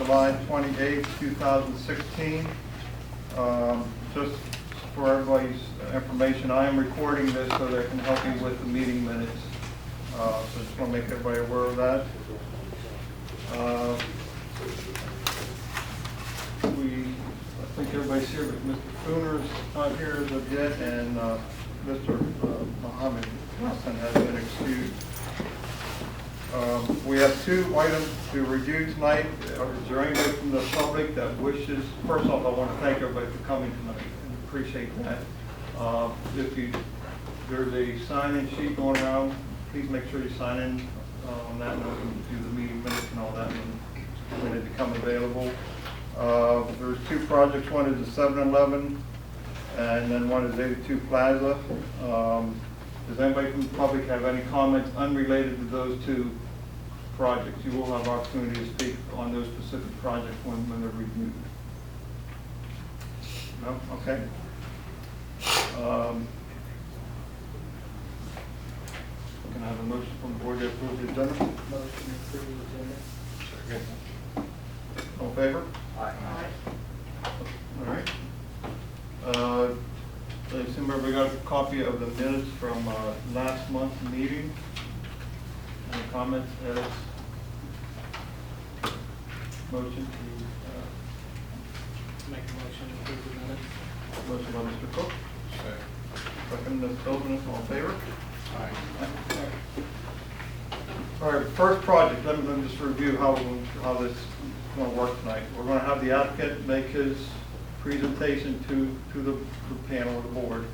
July 28, 2016. Just for everybody's information, I am recording this so that I can help you with the meeting minutes. So I just want to make everybody aware of that. I think everybody's here, but Mr. Spooner's not here as of yet, and Mr. Muhammad Hassan has been excused. We have two items to review tonight. Is there anybody from the public that wishes? First off, I want to thank everybody for coming tonight and appreciate that. There's a sign-in sheet going around. Please make sure you sign in on that, and we can do the meeting minutes and all that when they become available. There's two projects. One is the 7-Eleven, and then one is 82 Plaza. Does anybody from the public have any comments unrelated to those two projects? You will have opportunity to speak on those specific projects when they're reviewed. No? Okay. Can I have a motion from the board to approve the agenda? Motion to approve the agenda. Second. All in favor? Aye. All right. I assume everybody got a copy of the minutes from last month's meeting. Any comments, edits? Motion to Make a motion to approve the minutes. motion by Mr. Cook. Second, Ms. Philbin, all in favor? Aye. All right, first project, let me just review how this is going to work tonight. We're going to have the applicant make his presentation to the panel, the board.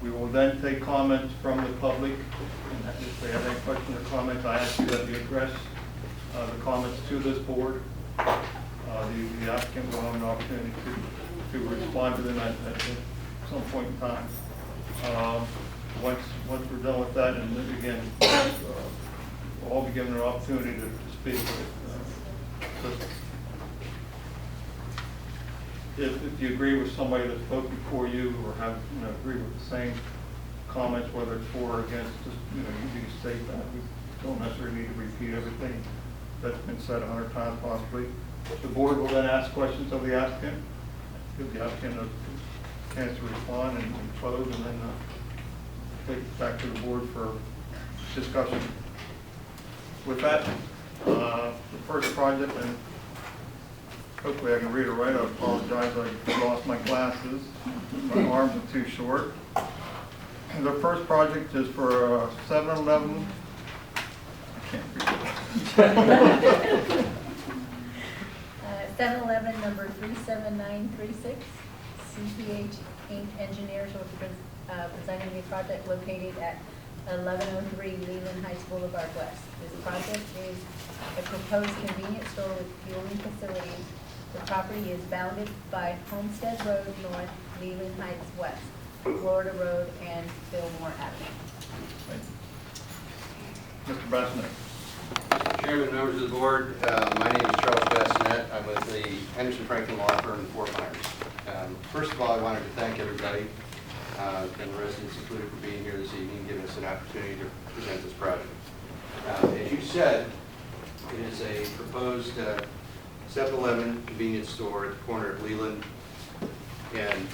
We will then take comments from the public. And if they have any questions or comments, I ask you that you address the comments to this board. The applicant will have an opportunity to respond to them at some point in time. Once we're done with that, and then again, we'll all be given an opportunity to speak. If you agree with somebody that spoke before you, or have agree with the same comments, whether it's for or against, just you can state that. We don't necessarily need to repeat everything that's been said 100 times possibly. The board will then ask questions of the applicant, give the applicant a chance to respond and close, and then take it back to the board for discussion. With that, the first project, and hopefully I can read it right. I apologize, I lost my glasses. My arms are too short. And the first project is for 7-Eleven. I can't read it. 7-Eleven number 37936. CPH Inc. Engineers will be presenting the project located at 1103 Leland Heights Boulevard West. This project is a proposed convenience store with fueling facilities. The property is bounded by Homestead Road North, Leland Heights West, Florida Road, and Fillmore Avenue. Mr. Bassinet. Chairman, members of the board, my name is Charles Bassinet. I'm with the Henderson Franklin Law Firm in Fort Myers. First of all, I wanted to thank everybody and the residents included for being here this evening and giving us an opportunity to present this project. As you said, it is a proposed 7-Eleven convenience store at the corner of Leland and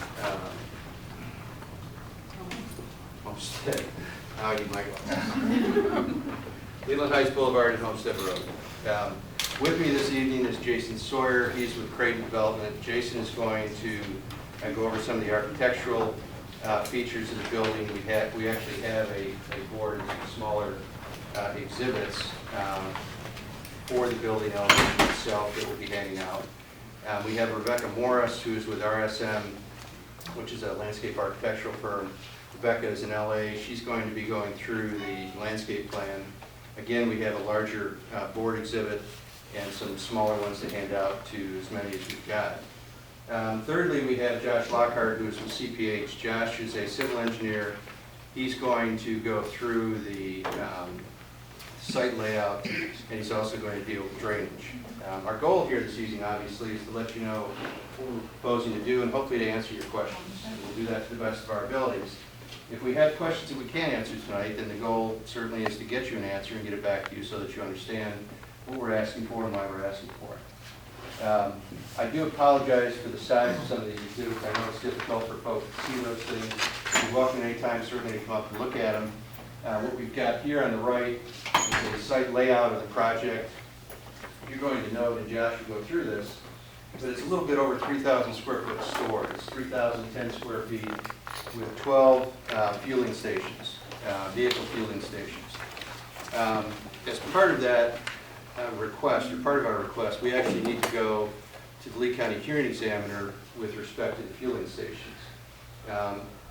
Homestead. How you might Leland Heights Boulevard and Homestead Road. With me this evening is Jason Sawyer. He's with Creighton Development. Jason is going to go over some of the architectural features of the building. We actually have a board of smaller exhibits for the building element itself that will be hanging out. We have Rebecca Morris, who is with RSM, which is a landscape architectural firm. Rebecca is in LA. She's going to be going through the landscape plan. Again, we have a larger board exhibit and some smaller ones to hand out to as many as we've got. Thirdly, we have Josh Lockhart, who is with CPH. Josh is a civil engineer. He's going to go through the site layout, and he's also going to deal with drainage. Our goal here this evening, obviously, is to let you know what we're proposing to do and hopefully to answer your questions. And we'll do that to the best of our abilities. If we have questions that we can't answer tonight, then the goal certainly is to get you an answer and get it back to you so that you understand what we're asking for and why we're asking for it. I do apologize for the size of some of these exhibits. I know it's difficult for folks to see those things. You're welcome anytime, certainly, to come up and look at them. What we've got here on the right is a site layout of the project. You're going to note, and Josh will go through this, but it's a little bit over 3,000 square foot store. It's 3,010 square feet with 12 fueling stations, vehicle fueling stations. As part of that request, or part of our request, we actually need to go to the Lee County Hearing Examiner with respect to the fueling stations.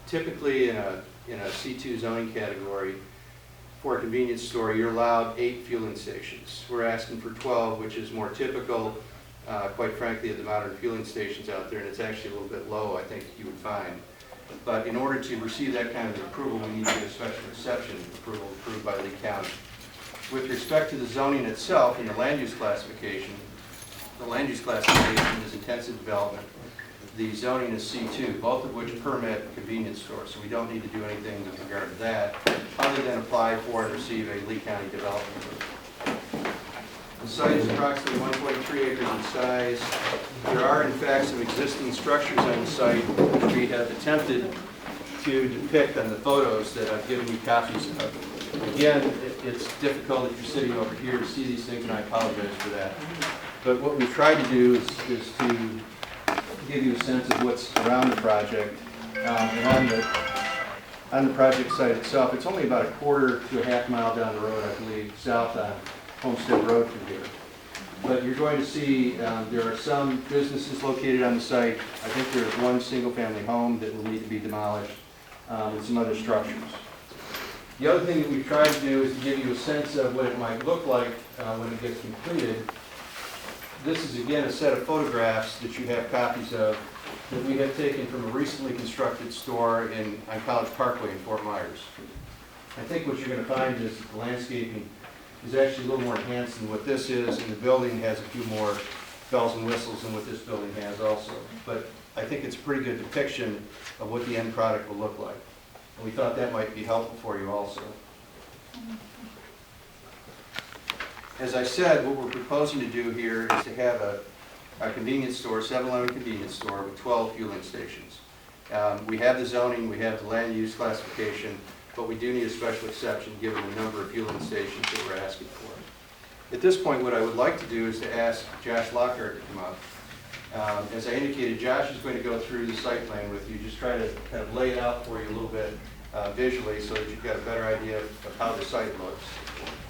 Typically in a C2 zoning category, for a convenience store, you're allowed 8 fueling stations. We're asking for 12, which is more typical, quite frankly, of the modern fueling stations out there, and it's actually a little bit low, I think you would find. But in order to receive that kind of approval, we need to get a special exception approval approved by Lee County. With respect to the zoning itself and the land use classification is intensive development. The zoning is C2, both of which permit convenience stores, so we don't need to do anything with regard to that, other than apply for and receive a Lee County development permit. The site is approximately 1.3 acres in size. There are, in fact, some existing structures on the site which we have attempted to depict on the photos that I've given you copies of. Again, it's difficult if you're sitting over here to see these things, and I apologize for that. But what we've tried to do is to give you a sense of what's around the project. And on the project site itself, it's only about a quarter to a half mile down the road, I believe, south on Homestead Road from here. But you're going to see there are some businesses located on the site. I think there's one single-family home that will need to be demolished, and some other structures. The other thing that we've tried to do is to give you a sense of what it might look like when it gets completed. This is, again, a set of photographs that you have copies of that we have taken from a recently constructed store on College Parkway in Fort Myers. I think what you're going to find is the landscaping is actually a little more enhanced than what this is, and the building has a few more bells and whistles than what this building has also. But I think it's a pretty good depiction of what the end product will look like. And we thought that might be helpful for you also. As I said, what we're proposing to do here is to have a convenience store, 7-Eleven convenience store with 12 fueling stations. We have the zoning, we have the land use classification, but we do need a special exception given the number of fueling stations that we're asking for. At this point, what I would like to do is to ask Josh Lockhart to come up. As I indicated, Josh is going to go through the site plan with you, just try to kind of lay it out for you a little bit visually so that you've got a better idea of how the site looks.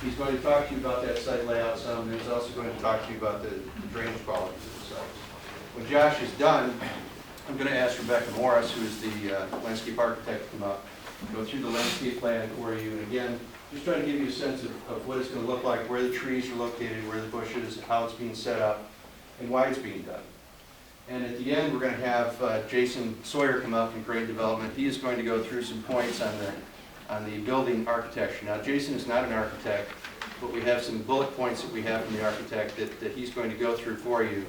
He's going to talk to you about that site layout some, and he's also going to talk to you about the drainage qualities of the site. When Josh is done, I'm going to ask Rebecca Morris, who is the landscape architect, to come up, go through the landscape plan for you, and again, just trying to give you a sense of what it's going to look like, where the trees are located, where the bushes, how it's being set up, and why it's being done. And at the end, we're going to have Jason Sawyer come up from Grade Development. He is going to go through some points on the building architecture. Now, Jason is not an architect, but we have some bullet points that we have from the architect that he's going to go through for you.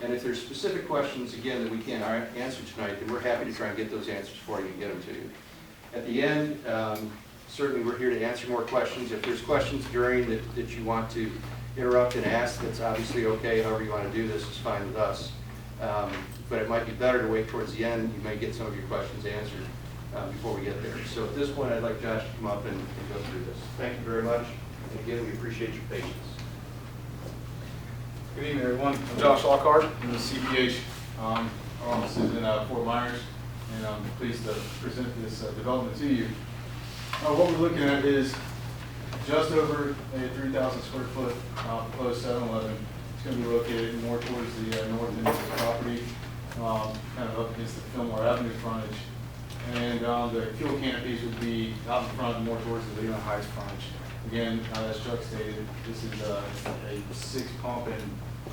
And if there's specific questions, again, that we can't answer tonight, then we're happy to try and get those answers for you and get them to you. At the end, certainly we're here to answer more questions. If there's questions during that you want to interrupt and ask, that's obviously okay. However you want to do this is fine with us. But it might be better to wait towards the end. You may get some of your questions answered before we get there. So at this point, I'd like Josh to come up and go through this. Thank you very much. And again, we appreciate your patience. Good evening, everyone. I'm Josh Lockhart. I'm with CPH. Our office is in Fort Myers, and I'm pleased to present this development to you. What we're looking at is just over a 3,000 square foot proposed 7-Eleven. It's going to be located more towards the north end of the property, kind of up against the Fillmore Avenue frontage. And the fuel canopies would be out in front, more towards the Lehigh Heights frontage. Again, as Chuck stated, this is a 6-pump and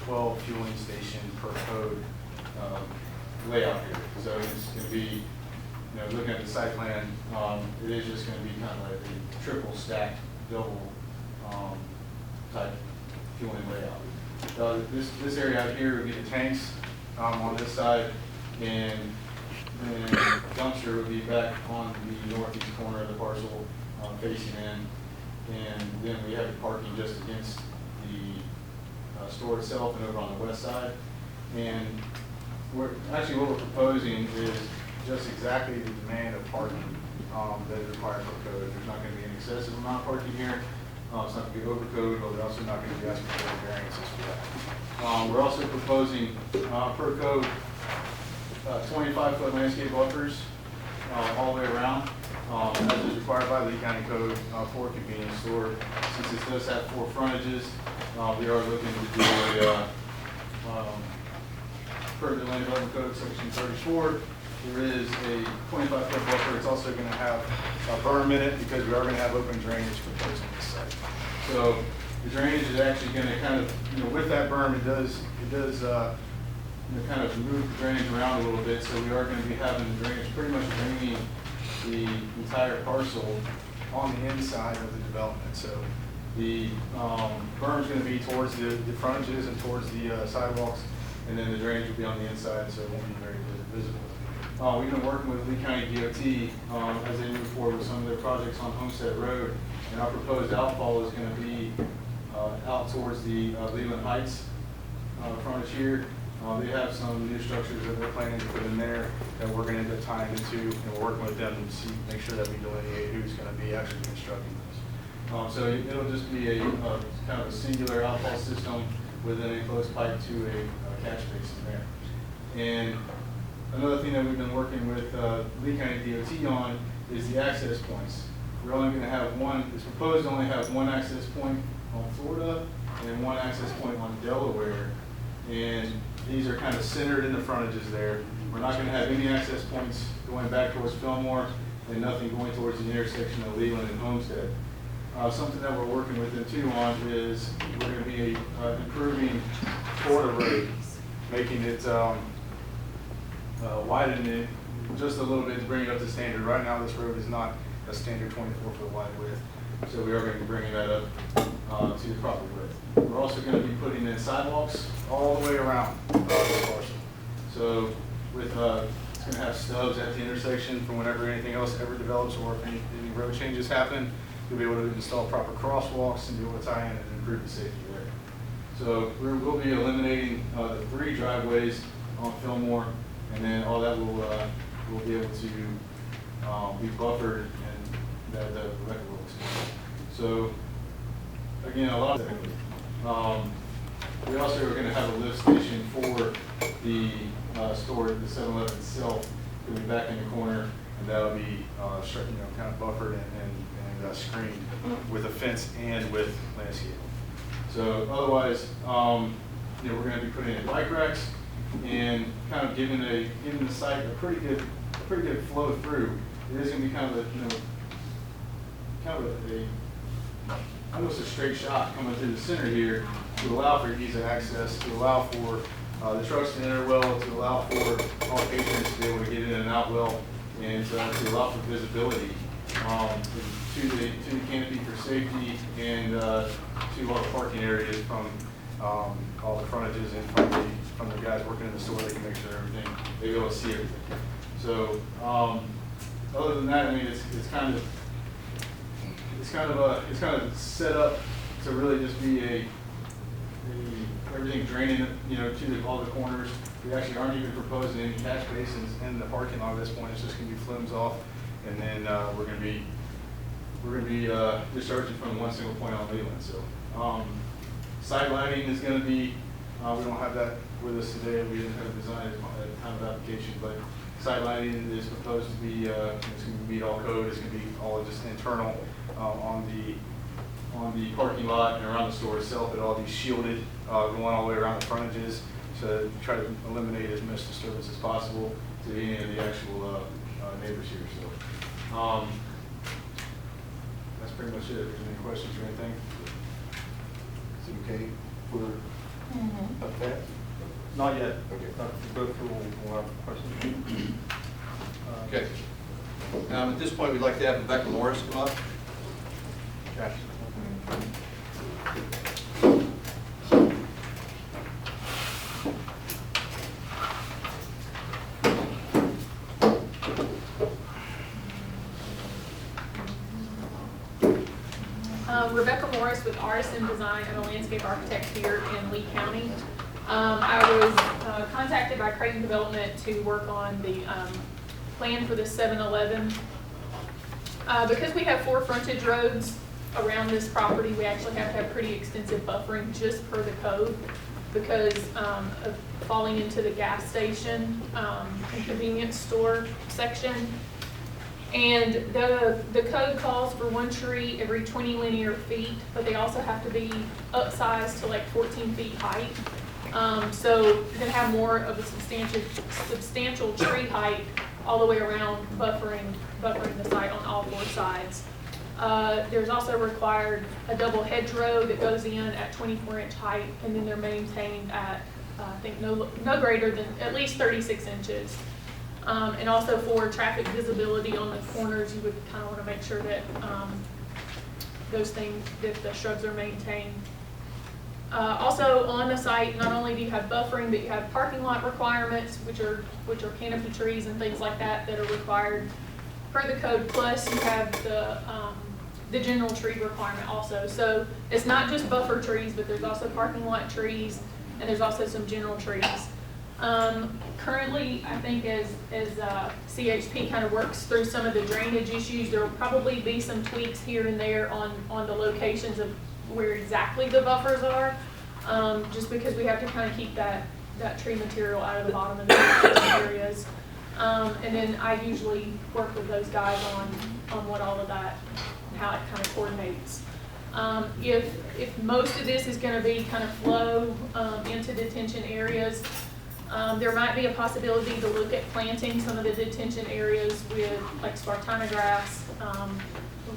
12 fueling station per code layout here. So it's going to be, looking at the site plan, it is just going to be kind of like a triple stacked, double type fueling layout. This area out here would be the tanks on this side, and then the dumpster would be back on the northeast corner of the parcel facing in. And then we have the parking just against the store itself and over on the west side. And what we're proposing is just exactly the demand of parking that is required for code. There's not going to be an excessive amount of parking here. It's not going to be over code, but we're also not going to be asking for any variances for that. We're also proposing per code 25-foot landscape buffers all the way around, as is required by the Lee County Code for a convenience store. Since this does have 4 frontages, we are looking to do a per the Land Development Code, Section 34. There is a 25-foot buffer. It's also going to have a berm in it because we are going to have open drainage proposed on this site. So the drainage is actually going to kind of, with that berm, it does kind of move the drainage around a little bit. So we are going to be having the drainage pretty much draining the entire parcel on the inside of the development. So the berm is going to be towards the frontages and towards the sidewalks, and then the drainage will be on the inside, so it won't be very visible. We've been working with Lee County DOT as they move forward with some of their projects on Homestead Road, and our proposed outfall is going to be out towards the Leland Heights frontage here. They have some new structures that they're planning to put in there that we're going to end up tying into, and we're working with them to make sure that we delineate who's going to be actually constructing those. So it'll just be a kind of a singular outfall system with an enclosed pipe to a catch basin there. And another thing that we've been working with Lee County DOT on is the access points. We're only going to have one, it's proposed to only have one access point on Florida and one access point on Delaware. And these are kind of centered in the frontages there. We're not going to have any access points going back towards Fillmore and nothing going towards the intersection of Leland and Homestead. Something that we're working with them too on is we're going to be improving Florida Road, making it widen it just a little bit to bring it up to standard. Right now, this road is not a standard 24-foot wide width, so we are going to be bringing that up to the proper width. We're also going to be putting in sidewalks all the way around the parcel. So with it's going to have stubs at the intersection for whenever anything else ever develops or if any road changes happen, you'll be able to install proper crosswalks and be able to tie in and improve the safety there. So we'll be eliminating the 3 driveways on Fillmore, and then all that will be able to be buffered and that the record will expand. So again, a lot of we also are going to have a lift station for the store, the 7-Eleven itself. It'll be back in the corner, and that'll be kind of buffered and screened with a fence and with landscape. So otherwise, we're going to be putting in bike racks and kind of giving the site a pretty good flow through. It is going to be kind of a almost a straight shot coming through the center here to allow for ease of access, to allow for the trucks to enter well, to allow for all patrons to be able to get in and out well, and to allow for visibility to the canopy for safety and to all the parking areas from all the frontages and from the guys working in the store. They can make sure they'll be able to see everything. So other than that, I mean, it's kind of set up to really just be everything draining, to all the corners. We actually aren't even proposing any catch basins in the parking lot at this point. It's just going to be flumes off, and then we're going to be discharging from one single point on Leland. So side lighting is going to be, we don't have that with us today. We didn't have it designed at the time of application, but side lighting is proposed to be, it's going to meet all code. It's going to be all just internal on the parking lot and around the store itself. It'll all be shielded, going all the way around the frontages to try to eliminate as much disturbance as possible to any of the actual neighbors here. So that's pretty much it. If there's any questions or anything. Is it okay for a fence? Not yet. Okay. Go through, we'll have questions. Okay. At this point, we'd like to have Rebecca Morris come up. Yes. Rebecca Morris with Artisan Design. I'm a landscape architect here in Lee County. I was contacted by Creighton Development to work on the plan for the 7-Eleven. Because we have 4 frontage roads around this property, we actually have to have pretty extensive buffering just per the code because of falling into the gas station and convenience store section. And the code calls for 1 tree every 20 linear feet, but they also have to be upsized to like 14 feet height. So you're gonna have more of a substantial tree height all the way around, buffering the site on all 4 sides. There's also required a double hedgerow that goes in at 24-inch height, and then they're maintained at, I think, no greater than at least 36 inches. And also for traffic visibility on the corners, you would kind of want to make sure that those things, that the shrubs are maintained. Also on the site, not only do you have buffering, but you have parking lot requirements, which are canopy trees and things like that that are required per the code. Plus you have the general tree requirement also. So it's not just buffer trees, but there's also parking lot trees, and there's also some general trees. Currently, I think as CHP kind of works through some of the drainage issues, there will probably be some tweaks here and there on the locations of where exactly the buffers are, just because we have to kind of keep that tree material out of the bottom of the areas. And then I usually work with those guys on what all of that, how it kind of coordinates. If most of this is going to be kind of flow into detention areas, there might be a possibility to look at planting some of the detention areas with like Spartina grass.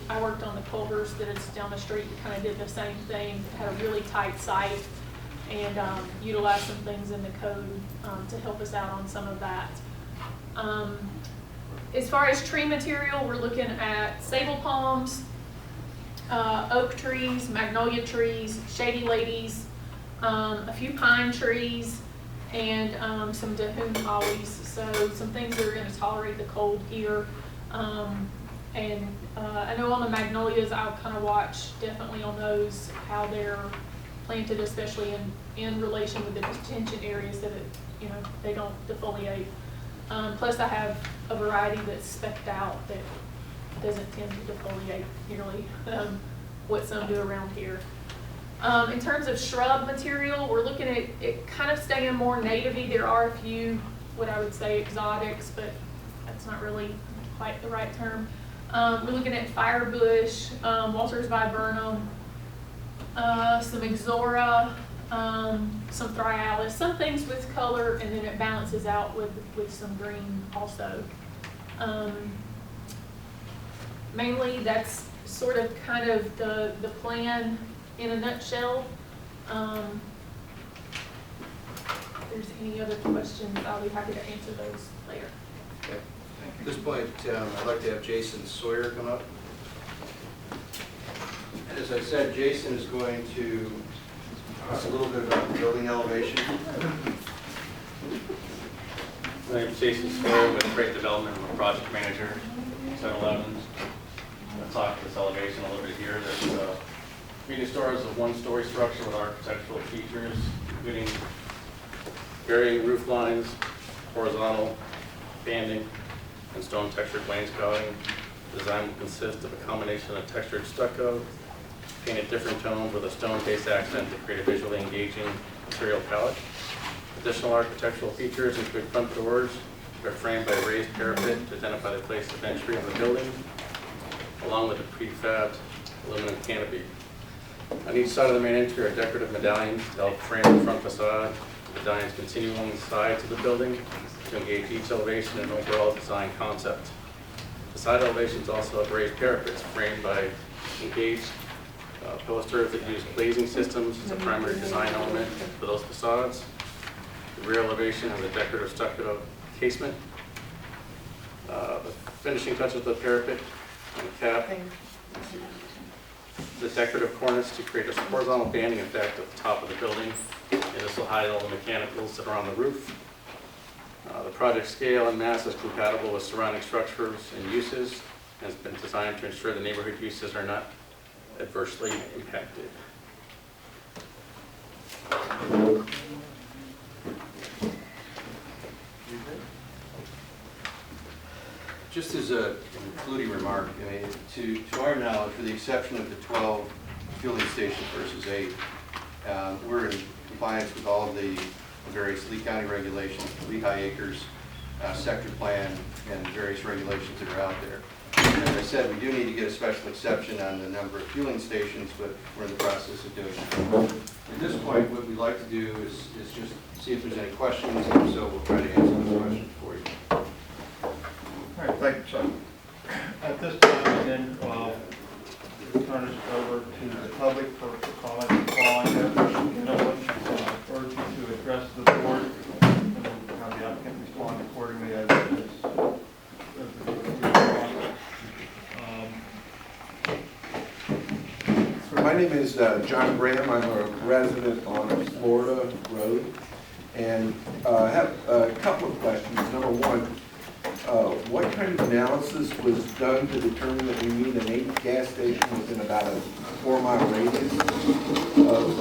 I worked on the Culvers that is down the street, kind of did the same thing, had a really tight site, and utilized some things in the code to help us out on some of that. As far as tree material, we're looking at sable palms, oak trees, magnolia trees, shady ladies, a few pine trees, and some Dahoon hollies. So some things that are going to tolerate the cold here. I know on the magnolias, I'll kind of watch definitely on those how they're planted, especially in relation with the detention areas, that they don't defoliate. Plus, I have a variety that's specced out that doesn't tend to defoliate nearly what some do around here. In terms of shrub material, we're looking at it kind of staying more native-y. There are a few, what I would say, exotics, but that's not really quite the right term. We're looking at firebush, Walters viburnum, some Ixora, some Thryallis, some things with color, and then it balances out with some green also. Mainly, that's sort of kind of the plan in a nutshell. If there's any other questions, I'll be happy to answer those later. Okay. At this point, I'd like to have Jason Sawyer come up. As I said, Jason is going to talk a little bit about the building elevation. My name is Jason Sawyer with Freight Development. I'm a project manager, 7-Eleven. I'm going to talk this elevation a little bit here. This convenience store is a 1-story structure with architectural features, including varying roof lines, horizontal banding, and stone textured wainscoting. The design will consist of a combination of textured stucco, painted different tones with a stone-based accent to create a visually engaging material palette. Additional architectural features include front doors that are framed by a raised parapet to identify the place of entry of the building, along with a prefabbed aluminum canopy. On each side of the main entry are decorative medallions to help frame the front facade. The medallions continue along the sides of the building to engage each elevation and overall design concept. The side elevations also have raised parapets framed by engaged posters that use glazing systems as a primary design element for those facades. The rear elevation has a decorative stucco casement. The finishing touches of the parapet and the cap. The decorative cornice to create a horizontal banding effect at the top of the building, and this will hide all the mechanicals that are on the roof. The project scale and mass is compatible with surrounding structures and uses, and has been designed to ensure the neighborhood uses are not adversely impacted. Just as a concluding remark, I mean, to our knowledge, with the exception of the 12 fueling stations versus 8, we're in compliance with all of the various Lee County regulations, Lehigh Acres sector plan, and various regulations that are out there. As I said, we do need to get a special exception on the number of fueling stations, but we're in the process of doing that. At this point, what we'd like to do is just see if there's any questions, and if so, we'll try to answer those questions for you. All right, thank you, Chuck. At this time, then, we'll turn this over to the public for comments and following that. I urge you to address the board, and we'll have the applicant respond accordingly as My name is John Graham. I'm a resident on Florida Road, and I have a couple of questions. Number one, what kind of analysis was done to determine that we need an 8 gas station within about a 4-mile radius of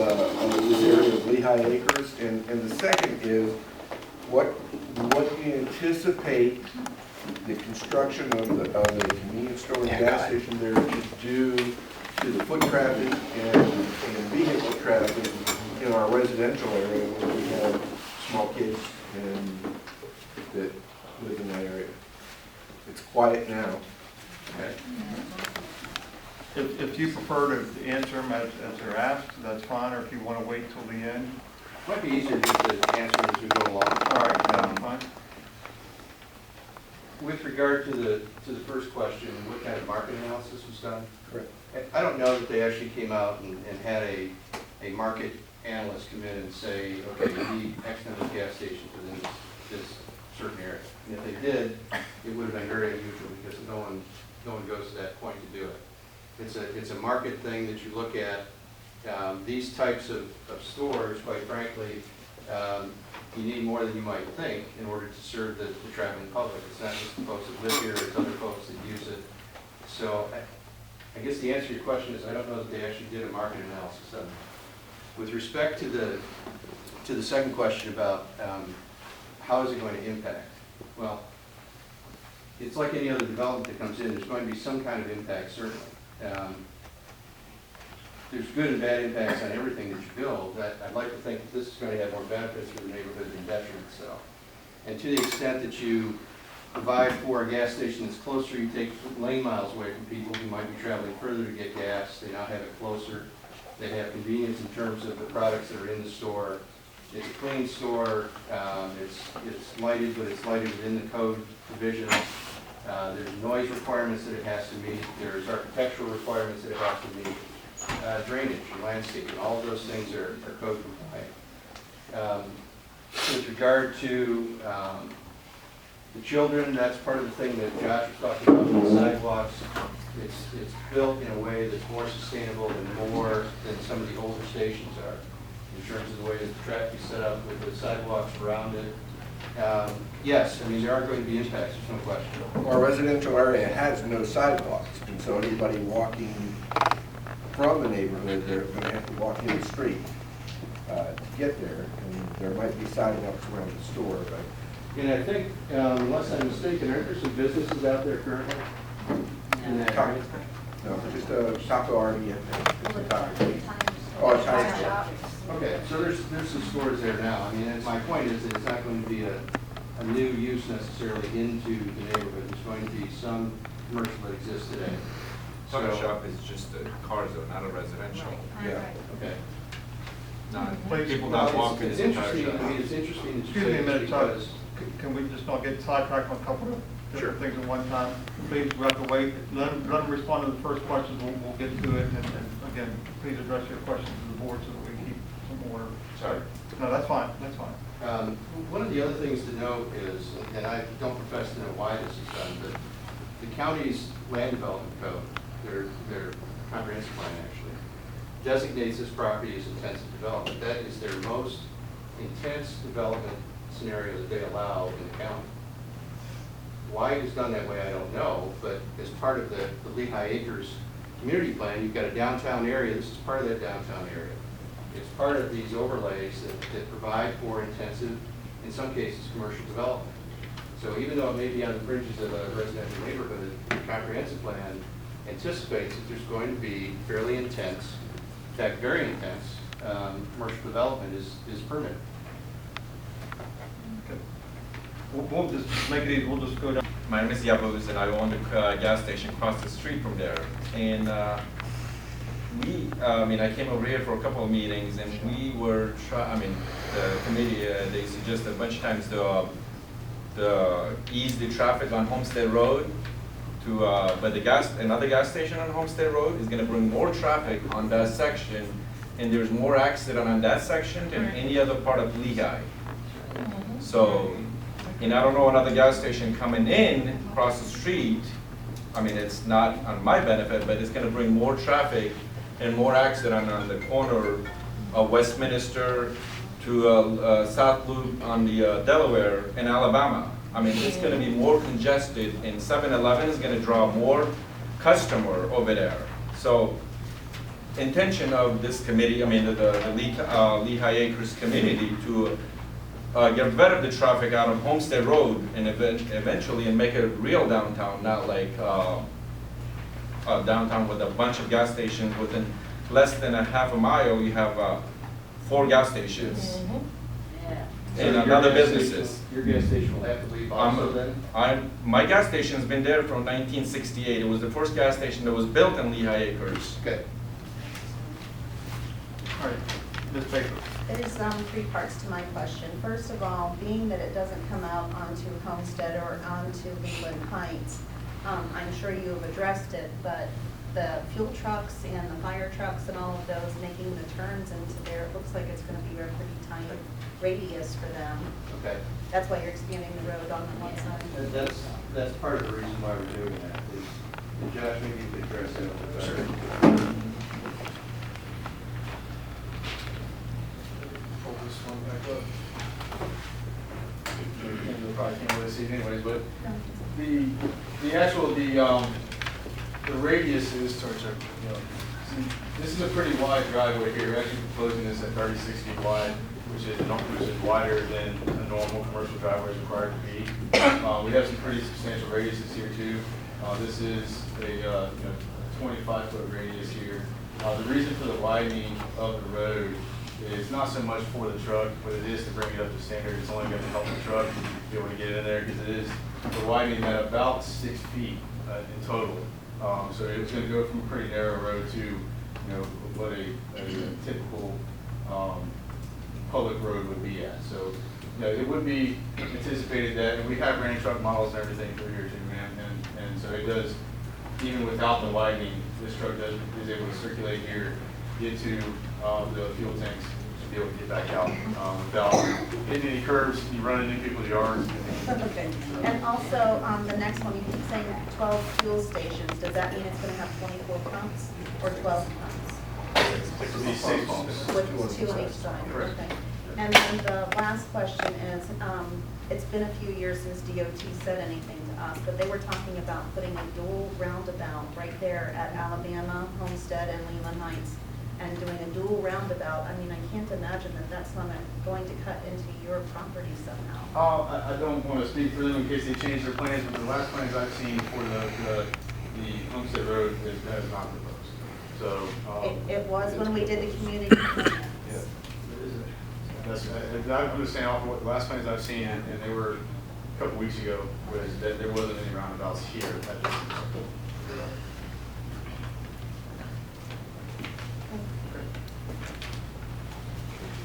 this area of Lehigh Acres? And the second is, what do you anticipate the construction of the convenience store and gas station there to do to the foot traffic and vehicle traffic in our residential area where we have small kids and that live in that area? It's quiet now. Okay. If you prefer to answer them as they're asked, that's fine, or if you want to wait till the end. Might be easier just to answer as we go along. All right, that's fine. With regard to the first question, what kind of market analysis was done? Correct. I don't know that they actually came out and had a market analyst come in and say, okay, you need X number of gas stations within this certain area. And if they did, it would have been very unusual because no one goes to that point to do it. It's a market thing that you look at. These types of stores, quite frankly, you need more than you might think in order to serve the traveling public. It's not just the folks that live here, it's other folks that use it. So I guess the answer to your question is I don't know that they actually did a market analysis of it. With respect to the second question about how is it going to impact? Well, it's like any other development that comes in, there's going to be some kind of impact, certainly. There's good and bad impacts on everything that you build. I'd like to think that this is going to have more benefits for the neighborhood than detriment itself. And to the extent that you provide for a gas station that's closer, you take lane miles away from people who might be traveling further to get gas. They now have it closer. They have convenience in terms of the products that are in the store. It's a clean store. It's lighted, but it's lighted within the code provisions. There's noise requirements that it has to meet. There's architectural requirements that it has to meet. Drainage and landscaping, all of those things are code compliant. With regard to the children, that's part of the thing that Josh was talking about with the sidewalks. It's built in a way that's more sustainable than some of the older stations are, in terms of the way that the track is set up with the sidewalks around it. Yes, I mean, there are going to be impacts, there's no question. Our residential area has no sidewalks, and so anybody walking from the neighborhood, they're going to have to walk in the street to get there, and there might be sidewalks around the store, but And I think, unless I'm mistaken, aren't there some businesses out there currently? In that area? no, just a taco RV, I think. It's a taco. Oh, a tire store. Okay, so there's some stores there now. I mean, and my point is that it's not going to be a new use necessarily into the neighborhood. There's going to be some commercial that exists today. Taco So- shop is just a car zone, not a residential. Yeah. Okay. People not walking It's in the tire interesting, shop. I mean, it's interesting that you Excuse say me a minute, this Todd. because Can we just not get sidetracked on a couple of different things at one time? Please, we have to wait. Let them respond to the first questions. We'll get to it. And again, please address your questions to the board so that we can keep some order. Sorry. No, that's fine. That's fine. One of the other things to note is, and I don't profess to know why this is done, but the county's land development code, their comprehensive plan actually, designates this property as intensive development. That is their most intense development scenario that they allow in the county. Why it is done that way, I don't know, but as part of the Lehigh Acres community plan, you've got a downtown area, this is part of that downtown area. It's part of these overlays that provide for intensive, in some cases, commercial development. So even though it may be on the fringes of a residential neighborhood, the comprehensive plan anticipates that there's going to be fairly intense, in fact, very intense, commercial development is permitted. Okay. We'll just make it easy, we'll just go down. My name is Yavuz, and I own the gas station across the street from there. And I came over here for a couple of meetings, and we were the committee, they suggested a bunch of times to ease the traffic on Homestead Road but another gas station on Homestead Road is gonna bring more traffic on that section, and there's more accident on that section than any other part of Lehigh. So, and I don't know another gas station coming in across the street, it's not on my benefit, but it's gonna bring more traffic and more accident on the corner of Westminster to South Loop on the Delaware in Alabama. It's gonna be more congested, and 7-Eleven is gonna draw more customer over there. So, intention of this committee, the Lehigh Acres community to get rid of the traffic out of Homestead Road and eventually make it real downtown, not like downtown with a bunch of gas stations. Within less than a half a mile, you have 4 gas stations and So another your gas businesses. station- Your gas station will have to leave also then? My gas station's been there from 1968. It was the first gas station that was built in Lehigh Acres. Okay. All right, Ms. Baker. There's 3 parts to my question. First of all, being that it doesn't come out onto Homestead or onto Leland Heights, I'm sure you have addressed it, but the fuel trucks and the fire trucks and all of those making the turns into there, it looks like it's going to be a pretty tight radius for them. Okay. That's why you're expanding the road on the one side. And that's part of the reason why we're doing that. And Josh, maybe you could address that a little better. Pull this one back up. You probably can't really see it anyways, but the radius is towards our, this is a pretty wide driveway here. We're actually proposing this at 36 feet wide, which is wider than a normal commercial driveway is required to be. We have some pretty substantial radiuses here too. This is a 25-foot radius here. The reason for the widening of the road is not so much for the truck, but it is to bring it up to standard. It's only going to help the truck be able to get in there because it is widening at about 6 feet in total. So it's going to go from a pretty narrow road to what a typical public road would be at. So it would be anticipated that, and we have granny truck models and everything through here too, man. And so it does, even without the widening, this truck is able to circulate here, get to the fuel tanks, and be able to get back out without hitting any curves, you run into people's yards. Okay. And also, the next one, you keep saying 12 fuel stations. Does that mean it's going to have 24 pumps or 12 pumps? It could be 6 pumps. With 2 on each side? Correct. Okay. And then the last question is, it's been a few years since DOT said anything to us, but they were talking about putting a dual roundabout right there at Alabama, Homestead, and Leland Heights, and doing a dual roundabout. I can't imagine that that's not going to cut into your property somehow. I don't want to speak for them in case they change their plans, but the last plans I've seen for the Homestead Road that is not proposed. So It was when we did the community plan. yeah, I'm just saying off what the last plans I've seen, and they were a couple weeks ago, was that there wasn't any roundabouts here. That just,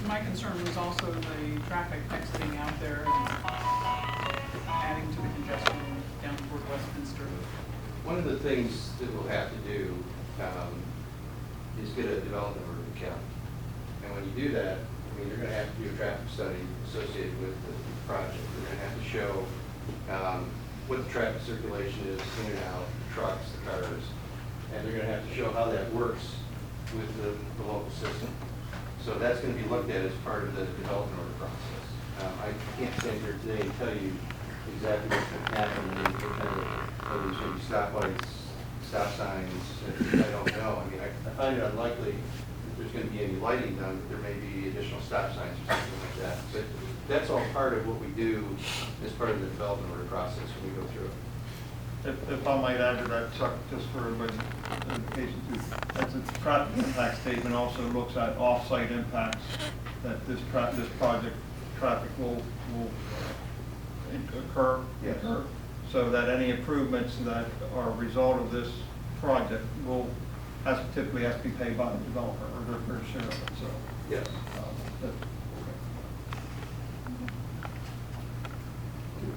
My concern was also the traffic exiting out there and adding to the congestion down toward Westminster. One of the things that we'll have to do is get a development order to county. And when you do that, you're going to have to do a traffic study associated with the project. You're going to have to show what the traffic circulation is in and out, the trucks, the cars, and they're going to have to show how that works with the local system. So that's going to be looked at as part of the development order process. I can't stand here today and tell you exactly what's going to happen, whether there's going to be stoplights, stop signs, I don't know. I mean, I find it unlikely that there's going to be any lighting done, but there may be additional stop signs or something like that. But that's all part of what we do as part of the development order process when we go through it. If I might add to that, Chuck, just for everybody's education too, that's a traffic impact statement also looks at off-site impacts that this project traffic will occur. Yes. So that any improvements that are a result of this project typically has to be paid by the developer or their share of it, so. Yes.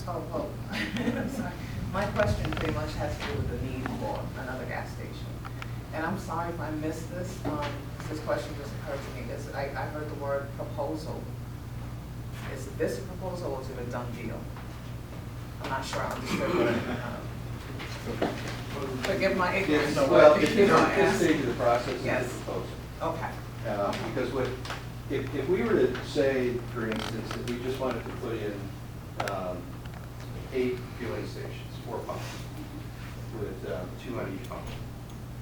Oh. My question pretty much has to do with the need for another gas station. And I'm sorry if I missed this, this question just occurred to me. I heard the word proposal. Is this a proposal or is it a done deal? I'm not sure I understood what forgive my ignorance. Well, but, at you know, I this asked. stage of the process, it's Yes. a proposal. Okay. Because if we were to say, for instance, that we just wanted to put in 8 fueling stations, 4 pumps, with 2 on each pump,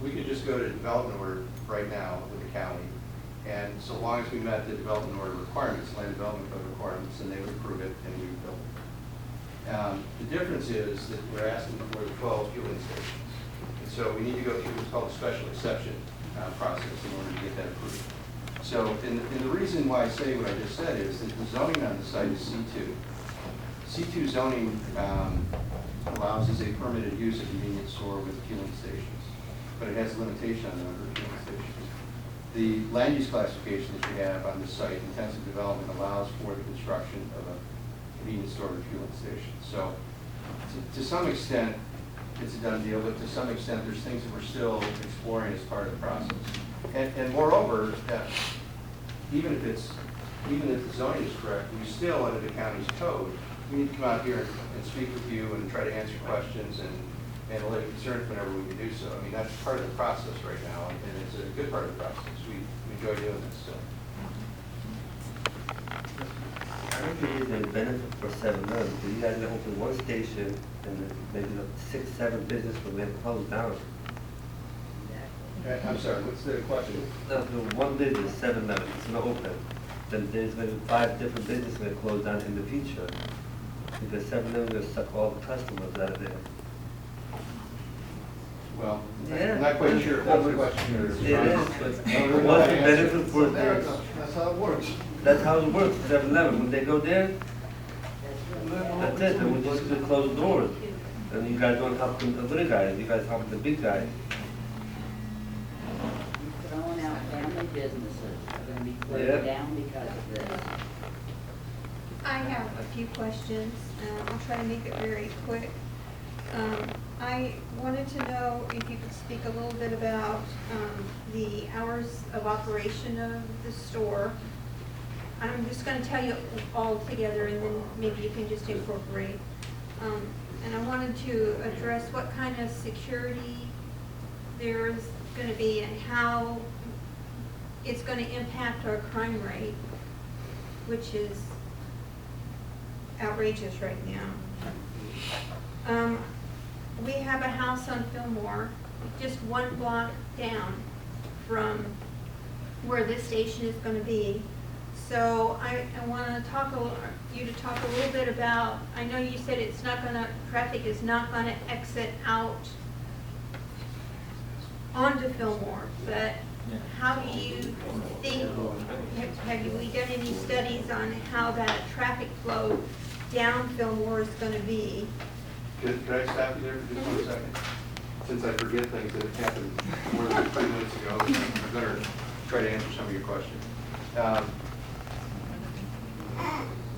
we could just go to development order right now with the county, and so long as we met the development order requirements, land development code requirements, then they would approve it and we would build it. The difference is that we're asking for 12 fueling stations. And so we need to go through what's called a special exception process in order to get that approved. So, and the reason why I say what I just said is that the zoning on the site is C2. C2 zoning allows as a permitted use a convenience store with fueling stations, but it has a limitation on the number of fueling stations. The land use classification that you have on this site, intensive development, allows for the construction of a convenience store with fueling stations. So to some extent, it's a done deal, but to some extent, there's things that we're still exploring as part of the process. And moreover, even if the zoning is correct, we still, under the county's code, we need to come out here and speak with you and try to answer questions and allay concerns whenever we can do so. I mean, that's part of the process right now, and it's a good part of the process. We enjoy doing this, so. I don't think there's a benefit for 7-Eleven, because you guys can open one station and then maybe 6, 7 businesses will get closed down. I'm sorry, what's the question? The one business, 7-Eleven, it's not open. Then there's maybe 5 different businesses that close down in the future. Because 7-Eleven will suck all the customers out of there. Well, Yeah. I'm not quite sure what the question is. It is, but what's the benefit for this? That's how it works. That's how it works, 7-Eleven, when they go there, that's it, and we just gonna close doors. And you guys don't help the little guys, you guys help the big guys. Throwing out family businesses are gonna be Yeah. closed down because of this. I have a few questions. I'll try to make it very quick. I wanted to know if you could speak a little bit about the hours of operation of the store. I'm just going to tell you all together, and then maybe you can just incorporate. And I wanted to address what kind of security there's going to be and how it's going to impact our crime rate, which is outrageous right now. We have a house on Fillmore, just 1 block down from where this station is going to be. So I want to talk you to talk a little bit about. I know you said it's not going to, traffic is not going to exit out onto Fillmore, but how do you think? Have we done any studies on how that traffic flow down Fillmore is going to be? Could I stop you there for just 1 second? Since I forget things that have happened more than 3 minutes ago, I better try to answer some of your questions.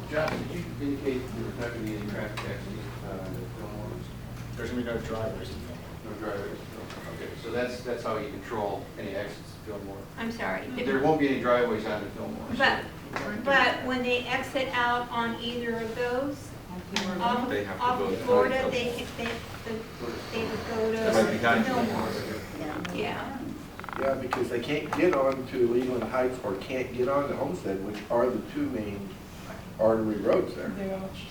Josh, did you indicate there's not going to be any traffic accidents in Fillmore? There's going to be no drivers. No drivers? Okay, so that's how you control any exits to Fillmore. I'm sorry. There won't be any driveways onto Fillmore. But when they exit out on either of those, off They have to off go of to Florida, Florida. they would go Right behind to you. Fillmore. Yeah. Yeah, because they can't get on to Leland Heights or can't get on to Homestead, which are the 2 main artery roads there.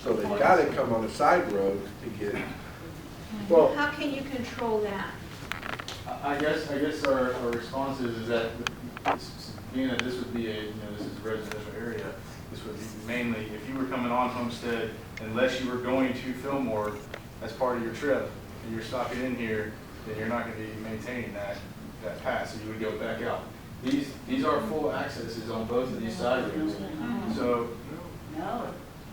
So they've got to come on a side road to get, well, How can you control that? I guess our response is that, being that this would be this is a residential area, this would be mainly, if you were coming on Homestead, unless you were going to Fillmore as part of your trip, and you're stopping in here, then you're not gonna be maintaining that path, so you would go back out. These are full accesses on both of these side roads, so. No.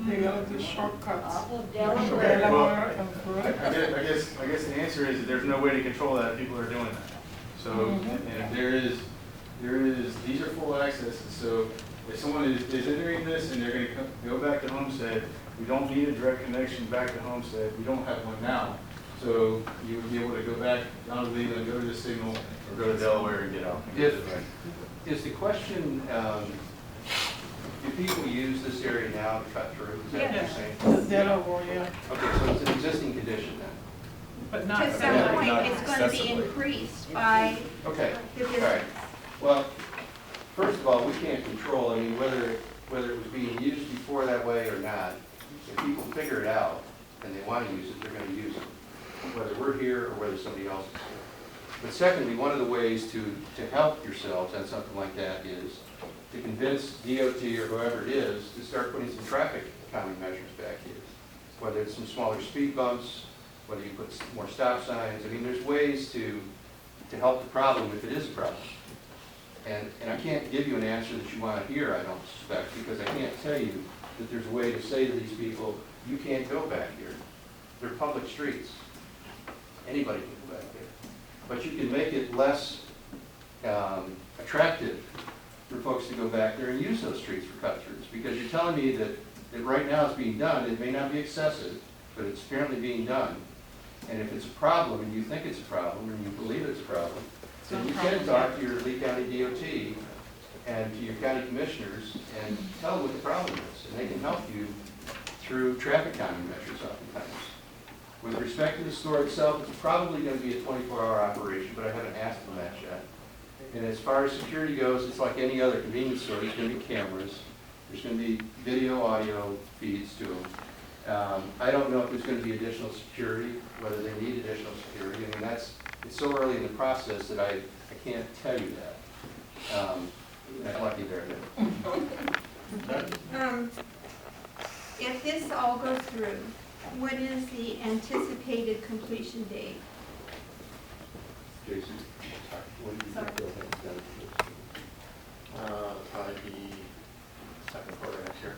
They go to shortcuts. Off of Well, Delaware and through. I guess the answer is that there's no way to control that if people are doing that. So, and there is, these are full accesses, so if someone is entering this and they're gonna go back to Homestead, we don't need a direct connection back to Homestead, we don't have one now. So you would be able to go back down to Leland, go to the signal, or go to Delaware and get out. Is the question, do people use this area now to cut through? Is that what you're saying? Delaware, yeah. Okay, so it's an existing condition then? But not. To some point, it's gonna be increased by Okay, the all right. business. Well, first of all, we can't control, I mean, whether it was being used before that way or not. If people figure it out and they want to use it, they're going to use it, whether we're here or whether somebody else is here. But secondly, one of the ways to help yourselves on something like that is to convince DOT or whoever it is to start putting some traffic calming measures back here. Whether it's some smaller speed bumps, whether you put more stop signs. I mean, there's ways to help the problem if it is a problem. And I can't give you an answer that you want to hear, I don't suspect, because I can't tell you that there's a way to say to these people, you can't go back here. They're public streets. Anybody can go back there. But you can make it less attractive for folks to go back there and use those streets for cut-throughs, because you're telling me that right now it's being done. It may not be excessive, but it's apparently being done. And if it's a problem, and you think it's a problem, and you believe it's a problem, then you can talk to your Lee County DOT and to your county commissioners and tell them what the problem is, and they can help you through traffic calming measures oftentimes. With respect to the store itself, it's probably going to be a 24-hour operation, but I haven't asked them that yet. And as far as security goes, it's like any other convenience store. There's going to be cameras. There's going to be video, audio feeds to them. I don't know if there's going to be additional security, whether they need additional security. I mean, it's so early in the process that I can't tell you that. I'm lucky there. If this all goes through, what is the anticipated completion date? Jason, what do you think they'll have done? Probably the second quarter next year.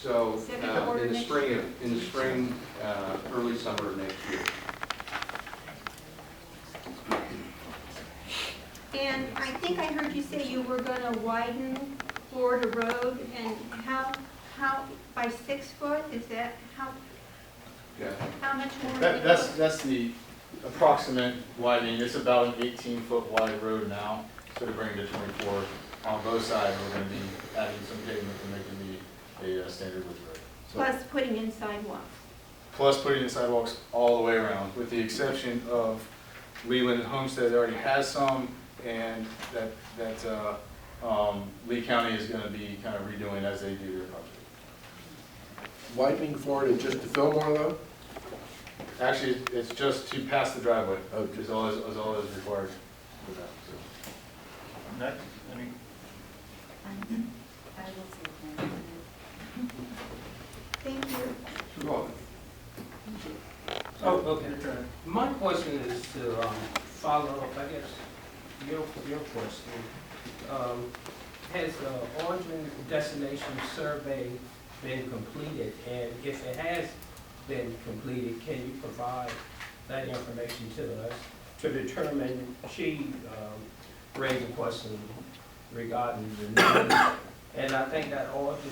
So Second quarter in the next spring, early summer of next year. And I think I heard you say you were gonna widen Florida Road, and how, by 6 foot, is that, Yeah. how much more? That's the approximate widening. It's about an 18-foot wide road now, so to bring it to 24 on both sides, we're going to be adding some pavement to make it a standard width road. So, Plus putting in sidewalks. plus putting in sidewalks all the way around, with the exception of Leland and Homestead already has some, and that Lee County is going to be kind of redoing as they do their project. Widening Florida just to Fillmore though? Actually, it's just to pass the driveway, Okay. is all that is required for that. So. Next, any, I will see it. Thank you. You're welcome. Oh, okay. My question is to follow up, I guess, your question. Has the origin destination survey been completed? And if it has been completed, can you provide that information to us to determine, she raised a question regarding the need. And I think that origin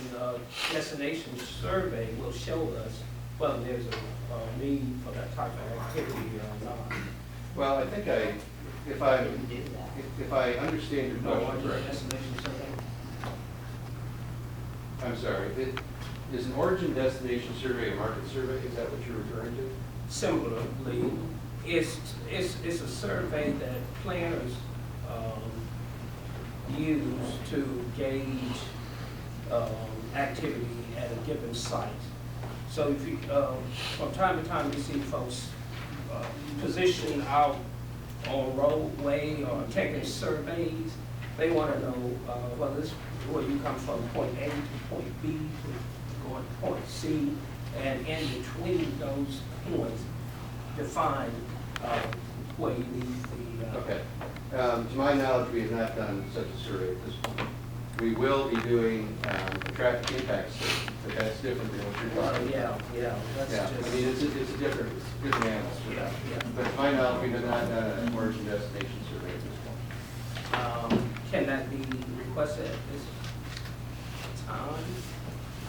destination survey will show us whether there's a need for that type of activity or not. Well, I think if I understand your question Origin correctly, destination survey. I'm sorry, is an origin destination survey a market survey? Is that what you're referring to? Similarly, it's a survey that planners use to gauge activity at a given site. So if you, from time to time, we see folks position out on roadway or taking surveys, they want to know, well, this, where you come from point A to point B to going to point C, and in between those points, define where you need the. Okay. To my knowledge, we have not done such a survey at this point. We will be doing a traffic impact study, but that's different than what you're talking about. Yeah, that's Yeah, just. I mean, it's a different animal. Yeah, yeah. But to my knowledge, we have not done an origin destination survey at this point. Can that be requested at this time?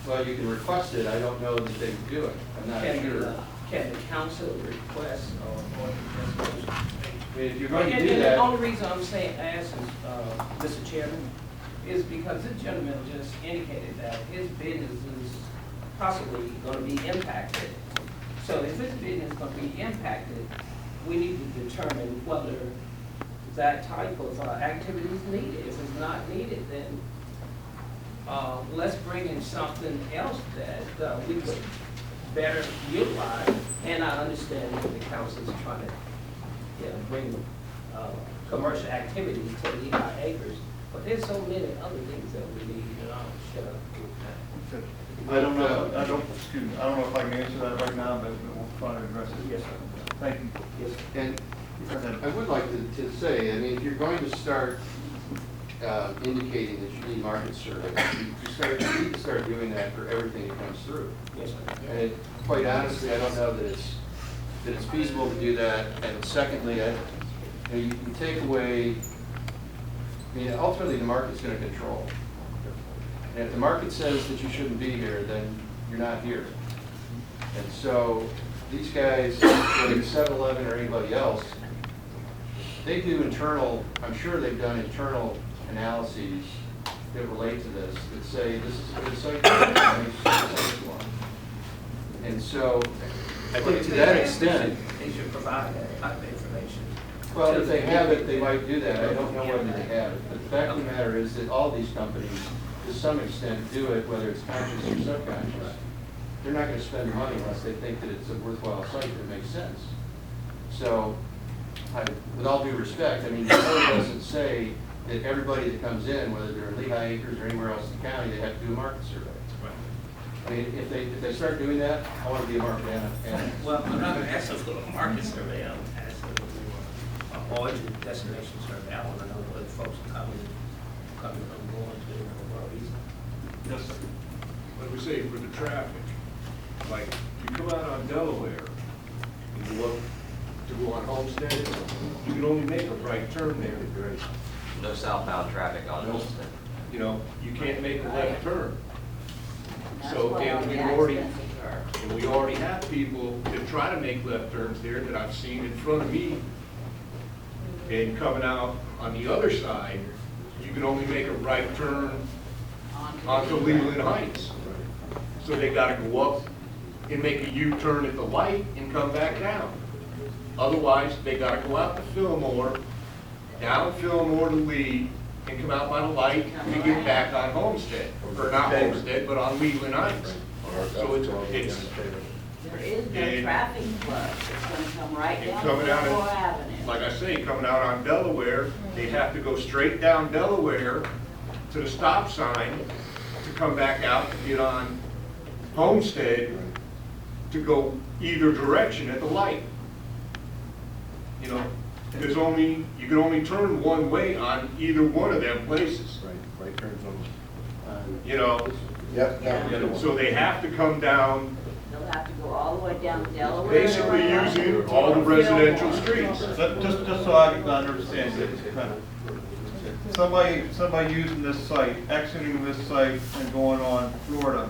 Well, you can request it, I don't know that they would do it, I'm not sure. Can the council request or just? I mean, if you're going to And do the that, only reason I'm saying, asking, Mr. Chairman, is because this gentleman just indicated that his business is possibly gonna be impacted. So if his business is gonna be impacted, we need to determine whether that type of activity is needed. If it's not needed, then let's bring in something else that we could better utilize. And I understand that the council's trying to bring commercial activities to Lehigh Acres, but there's so many other things that we need, I don't know, I don't know if I can answer that right now, but we'll try to address it. Yes, sir. Thank you. Yes, sir. and I would like to say, I mean, if you're going to start indicating that you need market survey, you need to start doing that for everything that comes through. Yes, sir. And quite honestly, I don't know that it's feasible to do that. And secondly, you can take away, I mean, ultimately the market's going to control. And if the market says that you shouldn't be here, then you're not here. And so these guys, whether it's 7-Eleven or anybody else, they do internal, I'm sure they've done internal analyses that relate to this, that say this is a good site. And so I think to that extent, They should provide that type of information. well, if they have it, they might do that. I don't know whether they have it. But the fact of the matter is that all these companies, to some extent, do it, whether it's conscious or subconscious. They're not going to spend money unless they think that it's a worthwhile site that makes sense. So, with all due respect, I mean, the code doesn't say that everybody that comes in, whether they're in Lehigh Acres or anywhere else in the county, they have to do a market survey. I mean, if they start doing that, I want to be a market analyst. Well, I'm not gonna ask for a market survey, I'm asking for an origin destination survey. I wanna know where the folks are coming and going to, and where reason. Yes, sir. Like we say, for the traffic, like, you come out on Delaware, and you look to go on Homestead, you can only make a right turn there. No southbound traffic on No. Homestead. You know, you can't make a left turn. That's So, where all and the we already have people that try to make left turns there that I've seen in front of me. And coming out on the other side, you can only make a right turn onto Leland Heights. So they gotta go up and make a U-turn at the light and come back down. Otherwise, they gotta go out to Fillmore, down Fillmore to Lee, and come out by the light and get back on Homestead. Or not Homestead, but on Leland Heights. So it's There is no And- traffic flow, it's gonna come right And down coming out of- Fillmore Avenue. like I say, coming out on Delaware, they have to go straight down Delaware to the stop sign to come back out to get on Homestead to go either direction at the light. You know, you can only turn one way on either one of them places. Right turns on. You know, Yep, down the other one. so they have to come down, They'll have to go all the way down Delaware. basically using all the residential streets. Just so I can understand this, somebody using this site, exiting this site and going on Florida,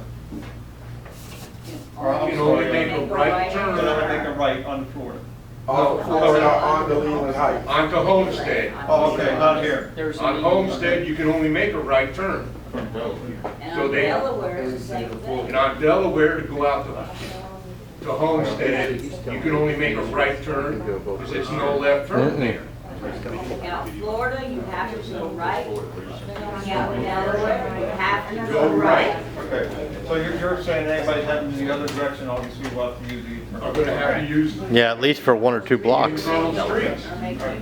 or I'm You can only sorry, make a right turn. then I make a right on Florida. On Florida, on the Leland Heights. Onto Homestead. Oh, okay, not here. On Homestead, you can only make a right turn. And So on they- Delaware is the same thing. And on Delaware, to go out to Homestead, you can only make a right turn, because it's no left turn there. Out Florida, you have to go right. Coming out Delaware, you have to Go go right. right. Okay, so you're saying anybody heading in the other direction, obviously will have to use the. I'm gonna have to use Yeah, at least for 1 or 2 blocks. streets.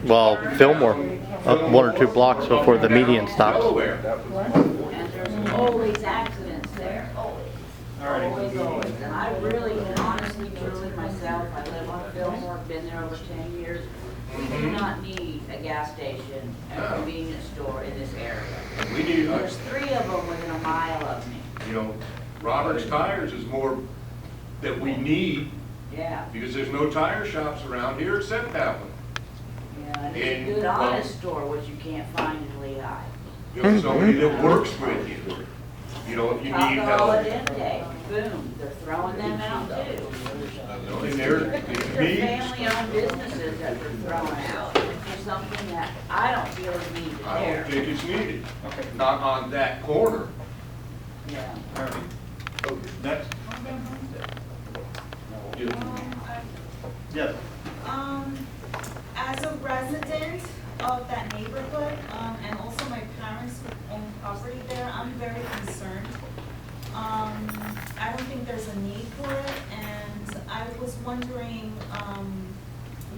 Well, Fillmore, up 1 or 2 blocks before the median stops. Delaware. And there's always accidents there, always. Always. And I really, honestly, truly myself, I live on Fillmore, been there over 10 years. We do not need a gas station and a convenience store in this area. We need, There's 3 of them within a mile of me. you know, Robert's Tires is more that we need, Yeah. because there's no tire shops around here except that one. Yeah, and it's a And, good, honest store, which you can't find in Lehigh. You know, somebody that works with you. You know, if you need Taco help. Dente, boom, they're throwing them out too. And there, They're it's me. family-owned businesses that they're throwing out for something that I don't feel is needed I there. don't think it's needed. Okay. Not on that corner. Yeah. All right. Next. Yes. As a resident of that neighborhood, and also my parents who own property there, I'm very concerned. I don't think there's a need for it, and I was wondering,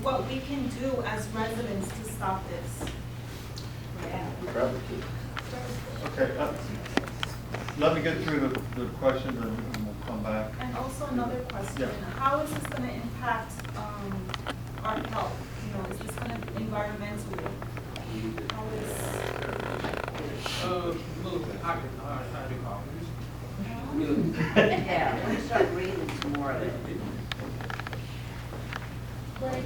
what we can do as residents to stop this. Okay, let me get through the questions and we'll come back. And also another question, Yeah. how is this gonna impact, our health? You know, is this gonna environmentally, how is? Little hydrocarbons. Yeah, let me start breathing some more of it. Greg,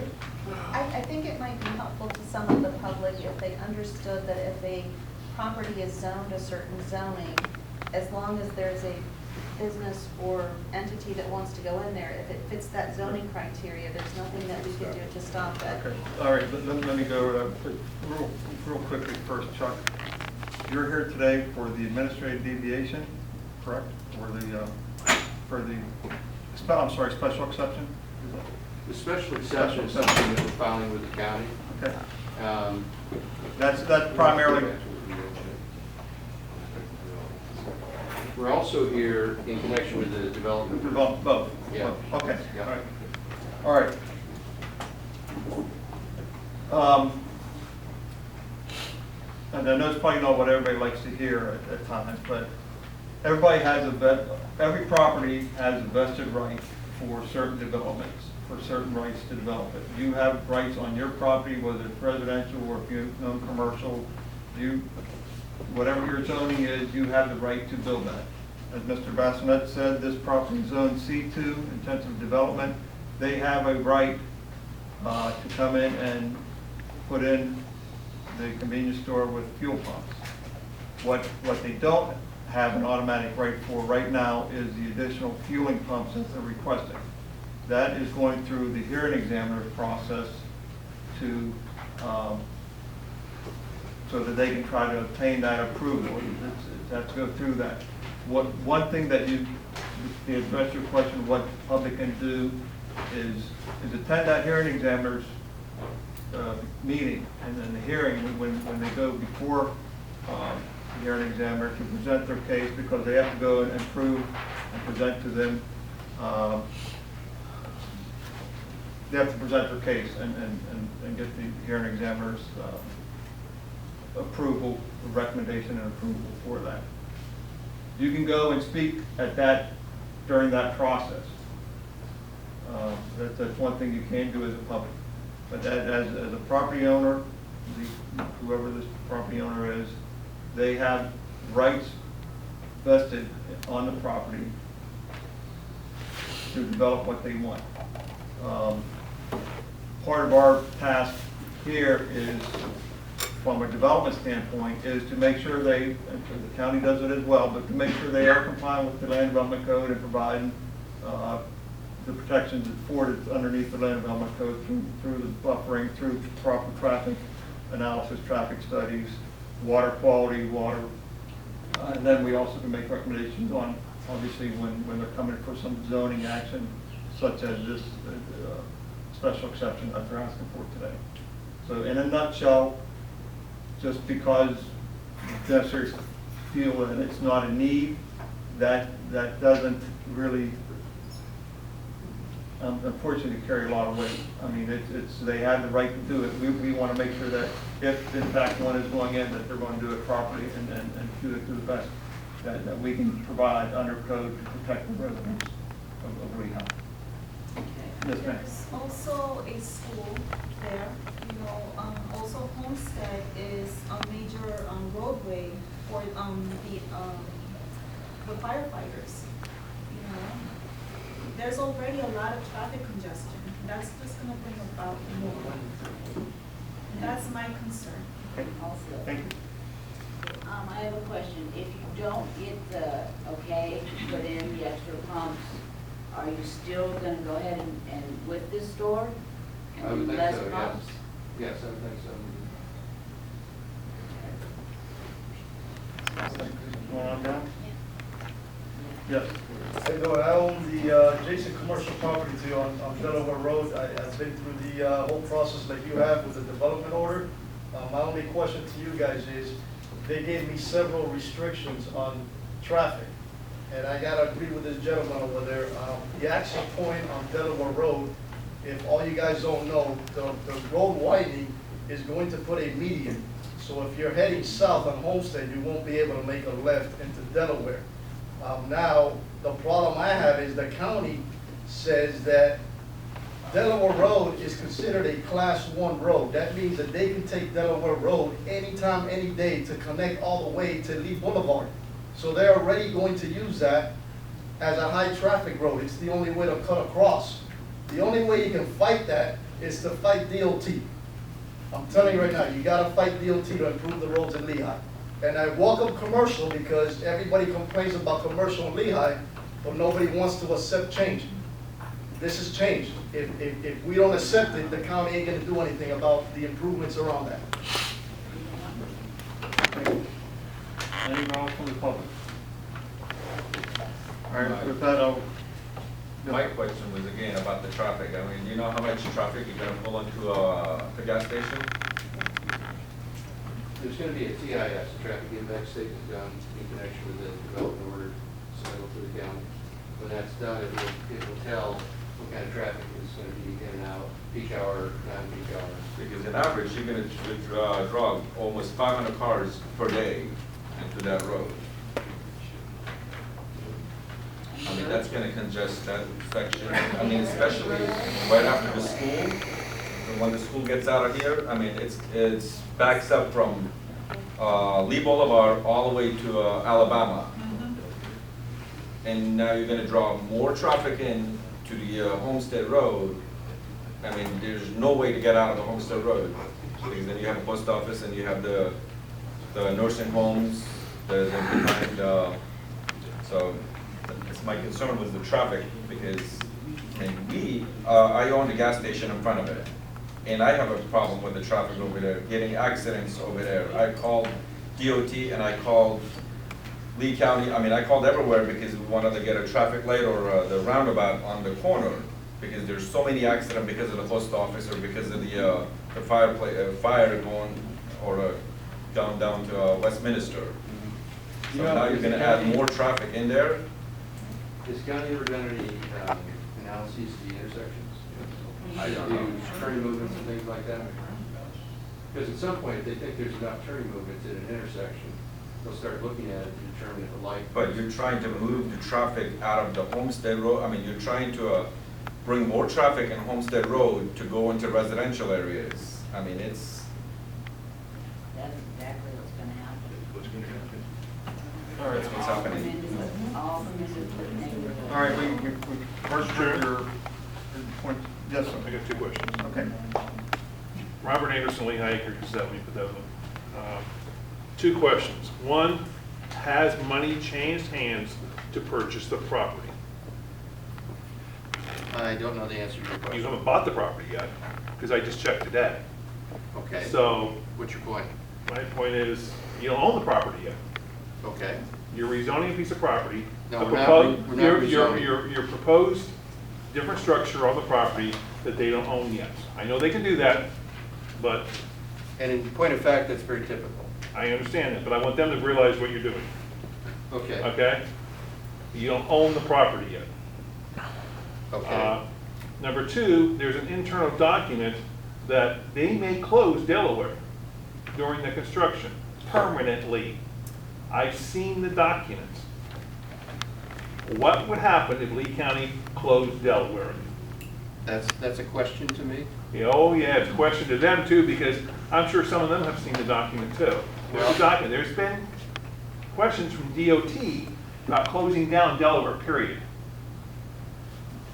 I think it might be helpful to some of the public if they understood that if a property is zoned a certain zoning, as long as there's a business or entity that wants to go in there, if it fits that zoning criteria, there's nothing that we can do to stop it. Okay, all right, let me go over that real quickly first, Chuck. You're here today for the administrative deviation, correct? I'm sorry, special exception? Is that- The special exception is something that we're filing with the county. Okay. That's primarily, We're also here in connection with the development. both? Yeah. Okay, Yeah. all right. All right. And I know it's probably not what everybody likes to hear at times, but everybody has every property has a vested right for certain developments, for certain rights to develop it. You have rights on your property, whether it's residential or if you own commercial, whatever your zoning is, you have the right to build that. As Mr. Bassinet said, this property is zone C2, intensive development. They have a right to come in and put in the convenience store with fuel pumps. What they don't have an automatic right for right now is the additional fueling pumps that they're requesting. That is going through the hearing examiner process to so that they can try to obtain that approval. They have to go through that. One thing that to address your question, what the public can do is attend that hearing examiner's meeting, and then the hearing, when they go before the hearing examiner to present their case, because they have to go and prove and present to them, they have to present their case and get the hearing examiner's approval, recommendation and approval for that. You can go and speak at that, during that process. That's one thing you can do as a public. But as a property owner, whoever this property owner is, they have rights vested on the property to develop what they want. Part of our task here is, from a development standpoint, is to make sure and the county does it as well, but to make sure they are complying with the land development code and providing the protections afforded underneath the land development code through the buffering, through proper traffic analysis, traffic studies, water quality, and then we also can make recommendations on, obviously, when they're coming for some zoning action, such as this special exception that they're asking for today. So in a nutshell, just because necessarily feel that it's not a need, that doesn't really, unfortunately, carry a lot of weight. I mean, they have the right to do it. We want to make sure that if in fact one is going in, that they're going to do it properly and do it to the best that we can provide under code to protect the residents of Lehigh. Yes, ma'am. There's also a school there, you know, also Homestead is a major roadway for the firefighters, you know. There's already a lot of traffic congestion. That's just gonna bring about more. That's my concern. Also. Thank you. I have a question. If you don't get the okay to put in the extra pumps, are you still gonna go ahead and with this store? I would And think less so, yes. pumps? Yes, I would think so. Going on down? Yes. How you doing? I own the adjacent commercial property to you on Delaware Road. I've been through the whole process like you have with the development order. My only question to you guys is, they gave me several restrictions on traffic. And I gotta agree with this gentleman over there. The access point on Delaware Road, if all you guys don't know, the road widening is going to put a median. So if you're heading south on Homestead, you won't be able to make a left into Delaware. Now, the problem I have is the county says that Delaware Road is considered a class 1 road. That means that they can take Delaware Road anytime, any day to connect all the way to Lee Boulevard. So they're already going to use that as a high traffic road. It's the only way to cut across. The only way you can fight that is to fight DOT. I'm telling you right now, you gotta fight DOT to improve the roads in Lehigh. And I welcome commercial because everybody complains about commercial in Lehigh, but nobody wants to accept change. This is change. If we don't accept it, the county ain't gonna do anything about the improvements around that. Anyone else from the public? All right, with that, My question was again about the traffic. I mean, you know how much traffic you're gonna pull into the gas station? There's going to be a TIS, a traffic impact statement done in connection with the development order submitted to the county. When that's done, it will tell what kind of traffic is going to be in and out, peak hour, non-peak hour. Because in average, you're gonna draw almost 500 cars per day into that road. I mean, that's gonna congest that section. I mean, especially right after the school. And when the school gets out of here, I mean, it's backs up from Lee Boulevard all the way to Alabama. And now you're gonna draw more traffic in to the Homestead Road. I mean, there's no way to get out of the Homestead Road. Because then you have a post office and you have the nursing homes, the behind, so my concern was the traffic because, I mean, I own the gas station in front of it. And I have a problem with the traffic over there, getting accidents over there. I called DOT and I called Lee County, I mean, I called everywhere because we wanted to get a traffic light or the roundabout on the corner because there's so many accidents because of the post office or because of the fire going or down to Westminster. So now you're gonna add more traffic in there. Has county ever done any analyses of the intersections? I don't know. Turning movements and things like that? Because at some point, if they think there's enough turning movements at an intersection, they'll start looking at it to determine if a light. But you're trying to move the traffic out of the Homestead Road. I mean, you're trying to bring more traffic in Homestead Road to go into residential areas. I mean, That's exactly what's gonna happen. What's going to happen? all right. that's what's happening. All from this neighborhood. All right, we first heard your point. Yes, sir. I got two questions. Okay. Robert Anderson, Lehigh Acre Gazette, me put that one. Two questions. One, has money changed hands to purchase the property? I don't know the answer to your question. You haven't bought the property yet, because I just checked today. Okay. So. What's your point? My point is, you don't own the property yet. Okay. You're rezoning a piece of property. No, The we're not proposed- re- we're not rezoning. Your proposed different structure on the property that they don't own yet. I know they can do that, but. And in point of fact, that's very typical. I understand that, but I want them to realize what you're doing. Okay. Okay? You don't own the property yet. Okay. Number two, there's an internal document that they may close Delaware during the construction permanently. I've seen the documents. What would happen if Lee County closed Delaware? That's a question to me? Yeah, oh yeah, it's a question to them too, because I'm sure some of them have seen the document too. There's a document, there's been questions from DOT about closing down Delaware, period.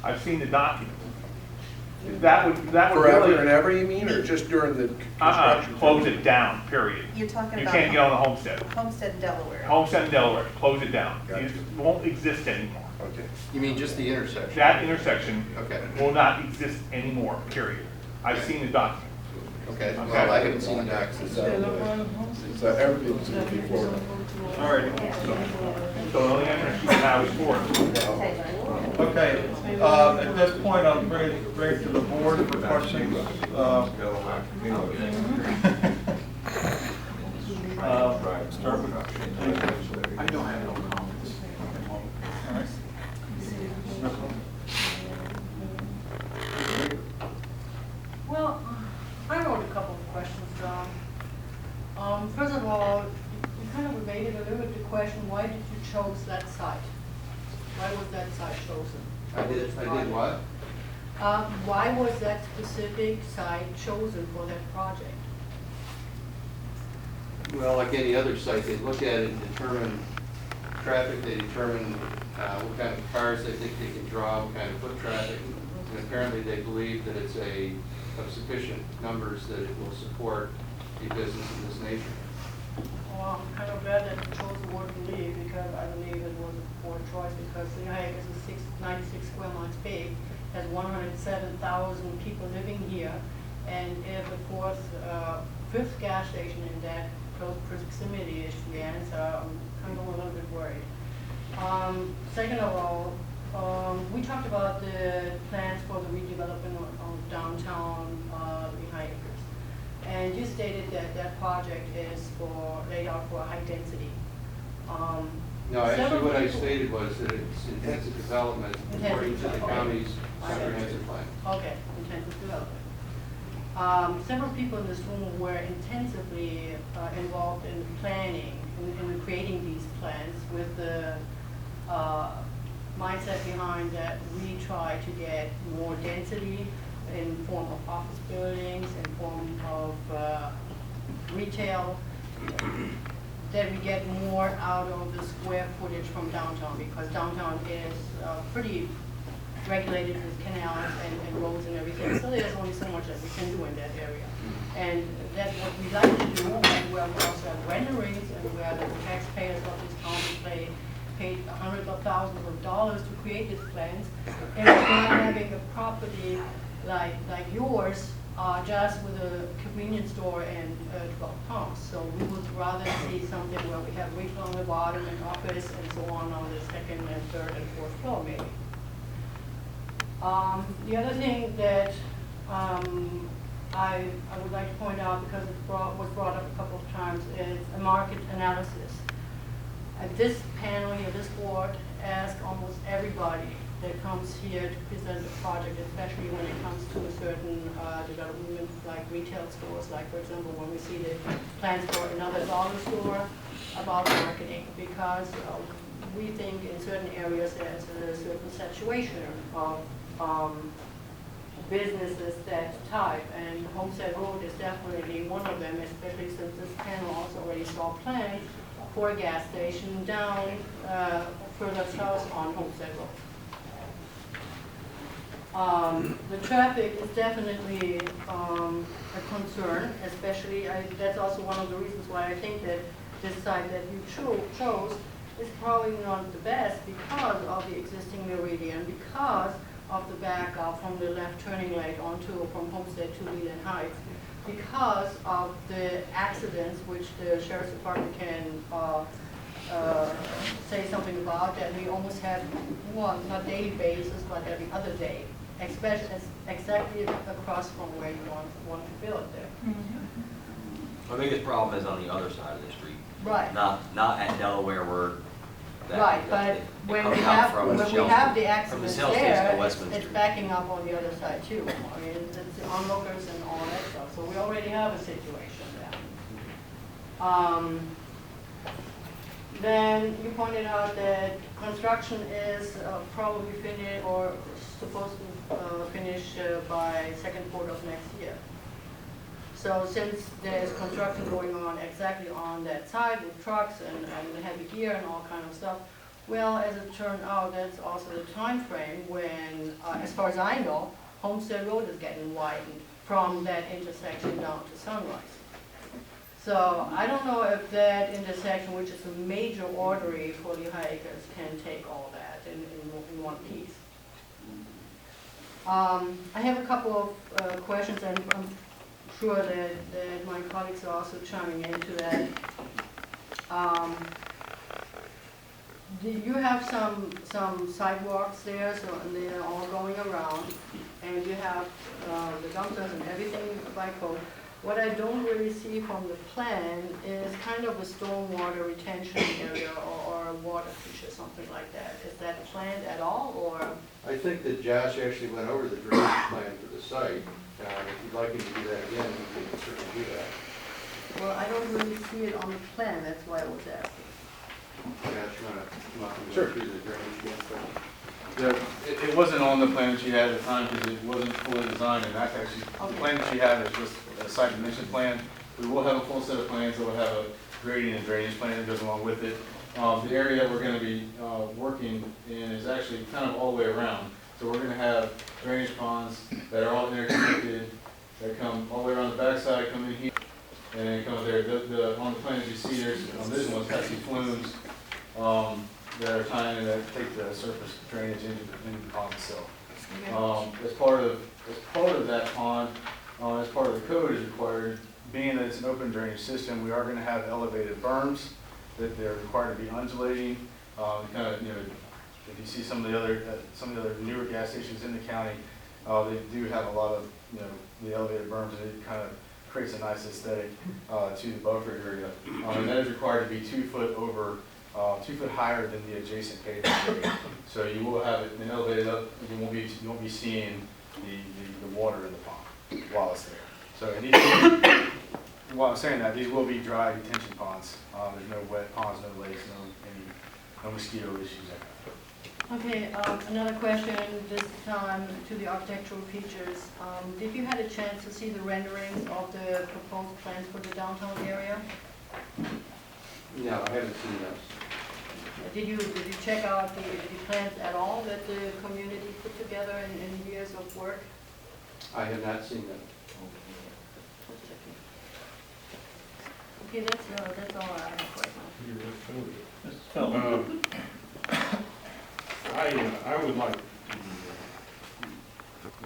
I've seen the document. That would Forever really. and ever, you mean, or just during the construction? Close it down, period. You're talking You about. can't get on the Homestead. Homestead in Delaware. Homestead in Delaware, close it down. Gotcha. It won't exist anymore. Okay. You mean just the intersection? That intersection Okay. will not exist anymore, period. I've seen the document. Okay, well, I haven't seen the docs. So everything's before. All right. So the only answer you have is for it. Okay, at this point, I'll bring it to the board for questions. Start with I don't have no comments. All right. Well, I wrote a couple of questions down. First of all, you kind of evaded a little bit the question, why did you choose that site? Why was that site chosen? I did what? Why was that specific site chosen for that project? Well, like any other site, they look at it and determine traffic, they determine what kind of cars they think they can draw, what kind of foot traffic. And apparently they believe that it's of sufficient numbers that it will support a business of this nature. Well, I'm kind of glad that you chose the word believe, because I believe it was a poor choice, because Lehigh is a 96 square miles big, has 107,000 people living here, and if the fifth gas station in that close proximity is the answer, I'm kind of a little bit worried. Second of all, we talked about the plans for the redevelopment of downtown Lehigh. And you stated that that project is laid out for high density. No, actually what I stated was that it's intensive development according to the county's comprehensive plan. Okay, intensive development. Several people in this room were intensively involved in planning, in creating these plans with the mindset behind that we try to get more density in form of office buildings, in form of retail, that we get more out of the square footage from downtown, because downtown is pretty regulated with canals and roads and everything, so there's only so much that we can do in that area. And that's what we like to do, and where we also have renderings, and where the taxpayers of this county paid hundreds of thousands of dollars to create these plans, and we're not having a property like yours, just with a convenience store and 12 pumps. So we would rather see something where we have retail on the bottom and office and so on the second and third and fourth floor maybe. The other thing that I would like to point out, because it was brought up a couple of times, is a market analysis. This panel here, this board, asks almost everybody that comes here to present a project, especially when it comes to a certain development like retail stores, like for example when we see the plans for another dollar store, about marketing, because we think in certain areas there's a certain saturation of businesses that type, and Homestead Road is definitely one of them, especially since this panel also already saw plans for a gas station down further south on Homestead Road. The traffic is definitely a concern, especially, that's also one of the reasons why I think that this site that you chose is probably not the best, because of the existing meridian, because of the backup from the left turning lane from Homestead to Lehigh Heights, because of the accidents which the Sheriff's Department can say something about, that we almost have, well, not daily basis, but every other day, especially exactly across from where you want to build there. The biggest problem is on the other side of the street. Right. Not at Delaware, where that. Right, because but it when comes we out have, from when we Shell have Street- the accidents From the Shell Station there, to Westminster. it's backing up on the other side too. I mean, it's onlookers and all that stuff, so we already have a situation there. Then you pointed out that construction is probably finished or supposed to finish by second quarter of next year. So since there's construction going on exactly on that side with trucks and heavy gear and all kind of stuff, well, as it turned out, that's also the time frame when, as far as I know, Homestead Road is getting widened from that intersection down to Sunrise. So I don't know if that intersection, which is a major artery for Lehigh Acres, can take all that in one piece. I have a couple of questions, and I'm sure that my colleagues are also chiming into that. Do you have some sidewalks there, so and they're all going around, and you have the dumpsters and everything by code. What I don't really see from the plan is kind of a stormwater retention area or a water feature, something like that. Is that planned at all, or? I think that Josh actually went over the drainage plan for the site. If you'd like him to do that again, he can certainly do that. Well, I don't really see it on the plan, that's why I was asking. Josh, you want to come up and go Sure. through the drainage again? Yeah, it wasn't on the plan that she had at the time because it wasn't fully designed, and that's actually, the plan that she had is just a site dimension plan. We will have a full set of plans that will have a grading and drainage plan that goes along with it. The area that we're going to be working in is actually kind of all the way around. So we're going to have drainage ponds that are all interconnected, that come all the way around the backside, come in here, and then come up there. On the plans you see, there's, on this one, has these flumes that are tying in that take the surface drainage into the pond itself. As part of that pond, as part of the code is required, being that it's an open drainage system, we are going to have elevated berms that they're required to be undulating. Kind of, you know, if you see some of the other newer gas stations in the county, they do have a lot of, you know, the elevated berms, and it kind of creates a nice aesthetic to the buffer area. And that is required to be 2 foot over, 2 foot higher than the adjacent pavement area. So you will have it elevated up. You won't be seeing the water in the pond while it's there. So and these, while I'm saying that, these will be dry detention ponds. There's no wet ponds, no lakes, no mosquito issues like that. Okay, another question, this time to the architectural features. Did you had a chance to see the renderings of the proposed plans for the downtown area? No, I haven't seen those. Did you check out the plans at all that the community put together in years of work? I have not seen them. Okay, that's all I have right now. I would like to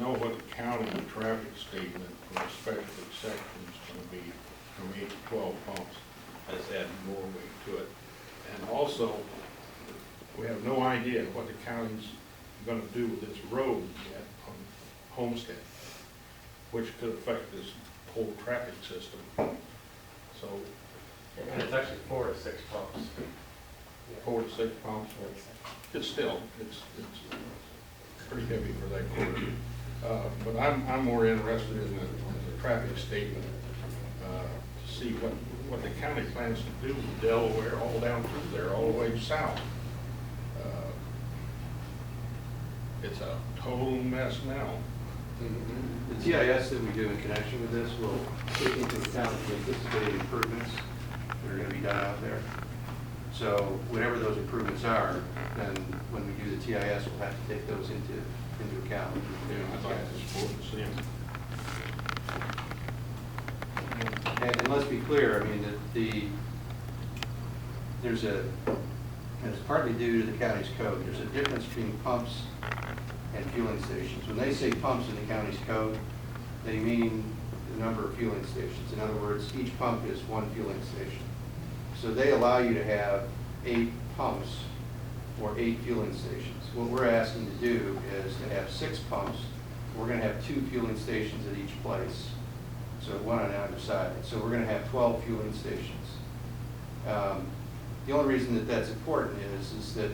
know what the county traffic statement for the special exception is going to be from 8 to 12 pumps. That's adding more weight to it. And also, we have no idea what the county's going to do with this road yet on Homestead, which could affect this whole traffic system. So. And it's actually 4 to 6 pumps. 4 to 6 pumps. It's still, it's pretty heavy for that quarter. But I'm more interested in the traffic statement to see what the county plans to do with Delaware all down through there, all the way south. It's a total mess now. The TIS that we do in connection with this will take into account the anticipated improvements that are going to be done out there. So whatever those improvements are, then when we do the TIS, we'll have to take those into account. Yeah, I'd like to support the same. And let's be clear, I mean, there's and it's partly due to the county's code, there's a difference between pumps and fueling stations. When they say pumps in the county's code, they mean the number of fueling stations. In other words, each pump is one fueling station. So they allow you to have 8 pumps or 8 fueling stations. What we're asking to do is to have 6 pumps. We're going to have 2 fueling stations at each place. So one on either side. So we're going to have 12 fueling stations. The only reason that that's important is that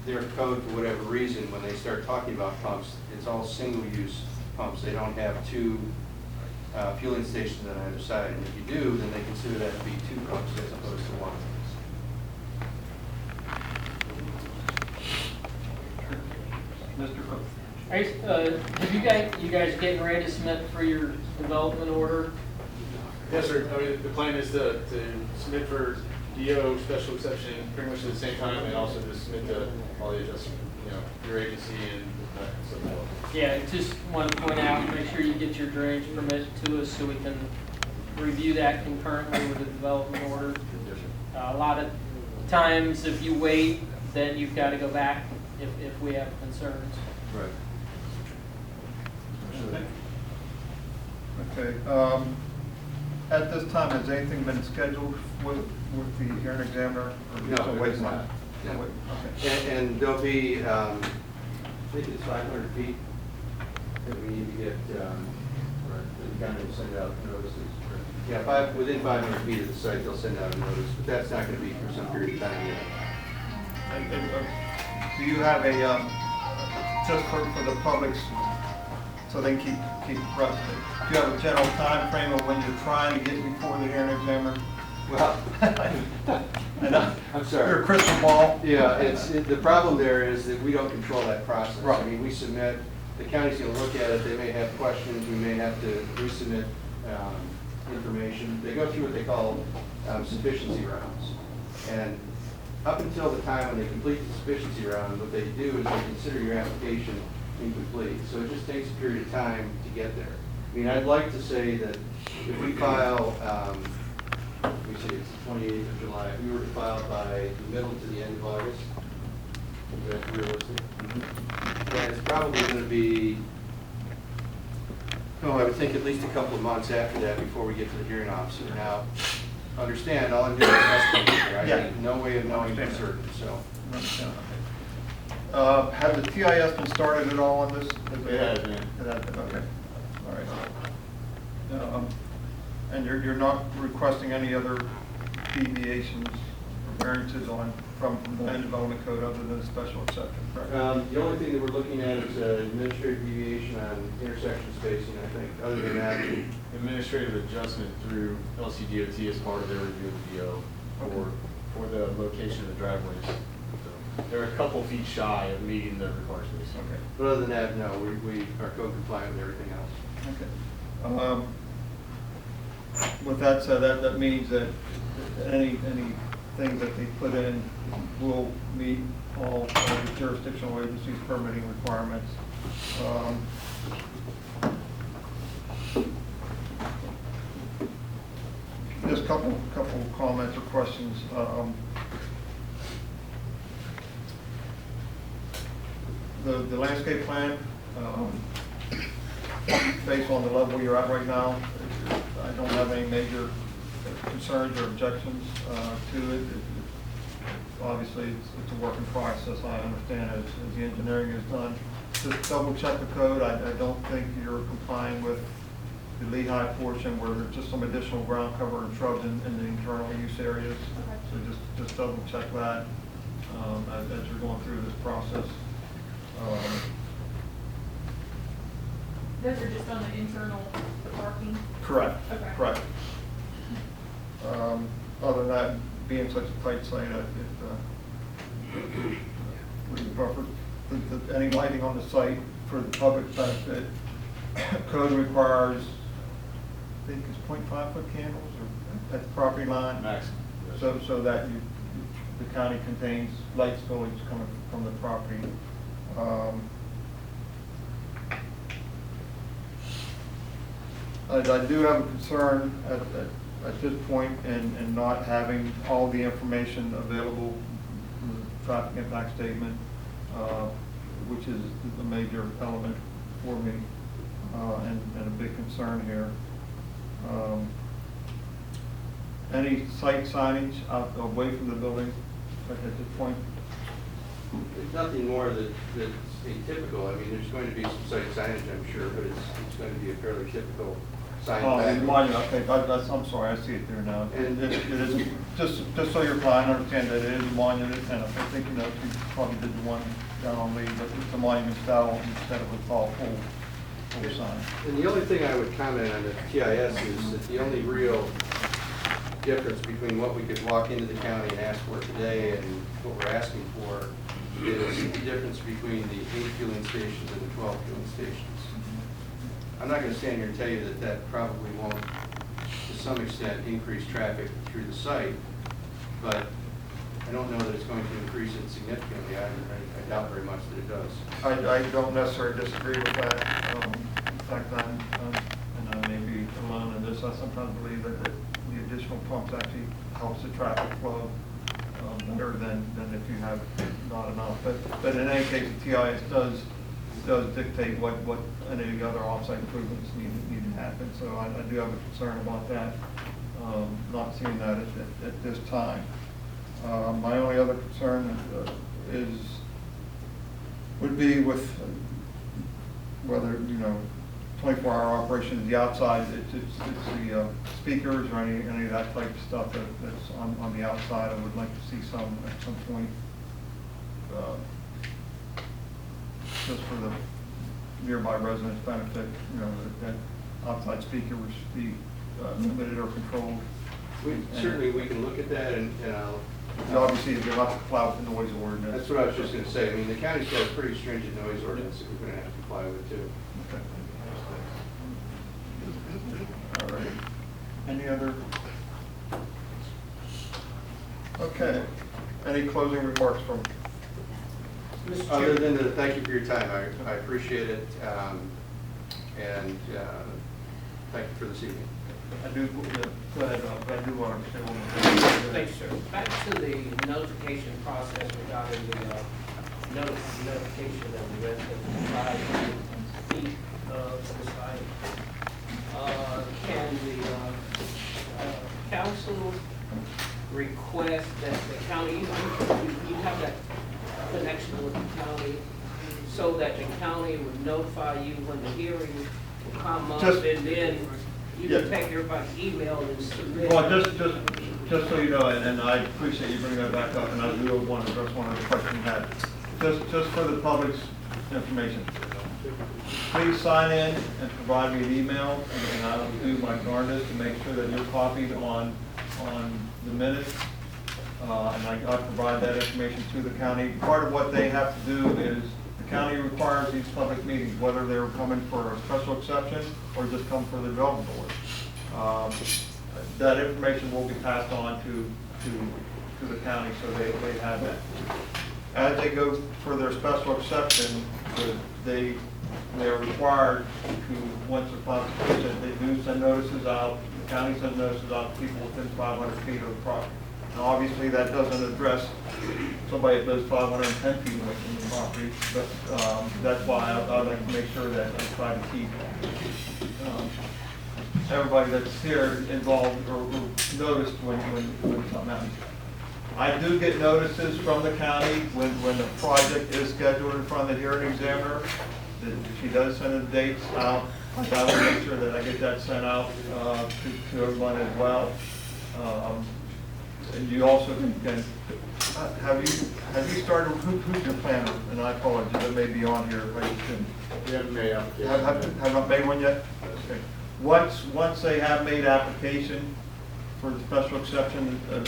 their code, for whatever reason, when they start talking about pumps, it's all single-use pumps. They don't have two fueling stations on either side. And if you do, then they consider that to be two pumps as opposed to one. Mr. Cook. Have you guys getting ready to submit for your development order? Yes, sir. I mean, the plan is to submit for DO special exception pretty much at the same time, and also to submit to all the adjustment, your agency and so forth. Yeah, just want to point out, make sure you get your drainage permit to us so we can review that concurrently with the development order. A lot of times, if you wait, then you've got to go back if we have concerns. Right. Okay, at this time, has anything been scheduled with the hearing examiner? Or No, still there waiting is on not. it? No. Okay. And there'll be, I think it's 500 feet that we need to get, the county will send out notices. Yeah, within 500 feet of the site, they'll send out a notice, but that's not going to be for some period of time yet. Do you have a, just for the public's, so they can keep abreast of it, do you have a general time frame of when you're trying to get before the hearing examiner? Well, I'm sorry. Your crystal ball? Yeah, the problem there is that we don't control that process. Right. I mean, we submit, the county's going to look at it, they may have questions, we may have to resubmit information. They go through what they call sufficiency rounds. And up until the time when they complete the sufficiency round, what they do is they consider your application incomplete. So it just takes a period of time to get there. I mean, I'd like to say that if we file, let me see, it's the 28th of July, if we were to file by the middle to the end of August, is that realistic? Then it's probably going to be, I would think at least a couple of months after that before we get to the hearing officer. Now, understand, all I'm doing is estimating here. I have no way of knowing for certain, so. Have the TIS been started at all on this? It has been. It has been, okay. All right. And you're not requesting any other deviations or variances from the land development code other than a special exception, correct? The only thing that we're looking at is administrative deviation on intersection spacing, I think. Other than that, Administrative adjustment through LCDOT as part of their review of the DO for the location of the driveways. So they're a couple feet shy of meeting the required spacing. Okay. but other than that, no, we are code compliant with everything else. Okay. With that said, that means that anything that they put in will meet all the jurisdictional agencies' permitting requirements. Just a couple comments or questions. The landscape plan, based on the level you're at right now, I don't have any major concerns or objections to it. Obviously, it's a work in process, I understand, as the engineering is done. Just double check the code. I don't think you're complying with the Lehigh portion where there's just some additional ground cover and shrubs in the internal use areas. So just double check that as you're going through this process. Those are just on the internal parking? Correct. Okay. Correct. Other than that, being such a tight site, it would be preferred. Any lighting on the site for the public benefit, code requires, I think it's 0.5 foot candles or at the property line. Max. So that the county contains light spillage coming from the property. I do have a concern at this point in not having all the information available in the traffic impact statement, which is a major element for me and a big concern here. Any site signage out away from the building at this point? There's nothing more that's atypical. I mean, there's going to be some site signage, I'm sure, but it's going to be a fairly typical sign Oh, back. the monument, okay, I'm sorry, I see it there now. And- It is, just so you're clear, I understand that it is a monument, and I think, you know, you probably did the one down on Lee, but it's a monument style instead of a tall full sign. And the only thing I would comment on the TIS is that the only real difference between what we could walk into the county and ask for today and what we're asking for is the difference between the 8 fueling stations and the 12 fueling stations. I'm not going to stand here and tell you that that probably won't, to some extent, increase traffic through the site, but I don't know that it's going to increase it significantly. I doubt very much that it does. I don't necessarily disagree with that. In fact, and I may be alone in this, I sometimes believe that the additional pumps actually helps the traffic flow better than if you have not enough. But in any case, the TIS does dictate what any of the other offsite improvements need to happen. So I do have a concern about that, not seeing that at this time. My only other concern would be with whether, you know, 24-hour operation is the outside, it's the speakers or any of that type of stuff that's on the outside. I would like to see some, at some point, just for the nearby residents' benefit, you know, that outside speaker would be limited or controlled. Certainly, we can look at that, and I'll... Obviously, you'll have to comply with the noise ordinance. That's what I was just going to say. I mean, the county's got a pretty stringent noise ordinance that we're going to have to comply with, too. Okay. All right. Any other? Okay. Any closing remarks from? Other than to thank you for your time, I appreciate it, and thank you for this evening. I do, go ahead, I do want to say one more thing. Thanks, sir. Back to the notification process regarding the notification of the residents 5 feet of the site. Can the council request that the county, you have that connection with the county, so that the county would notify you when the hearing will come up, and then you can take everybody's email and submit? Well, just so you know, and I appreciate you bringing that back up, and I do want to address one of the questions you had. Just for the public's information, please sign in and provide me an email, and I will do my darndest to make sure that you're copied on the minutes. And I provide that information to the county. Part of what they have to do is, the county requires these public meetings, whether they're coming for a special exception or just come for the development board. That information will be passed on to the county, so they have that. As they go for their special exception, they're required to, once the constitution, they do send notices out, the county sends notices out to people within 500 feet of the property. Now, obviously, that doesn't address somebody that lives 510 feet away from the property, but that's why I'd like to make sure that I try to keep everybody that's here involved or noticed when something happens. I do get notices from the county when the project is scheduled in front of the hearing examiner. She does send the dates out. I will make sure that I get that sent out to everyone as well. And you also can, have you started, who's your planner? And I apologize, it may be on here, but you shouldn't. We haven't made application. Have not made one yet? Okay. Once they have made application for the special exception, a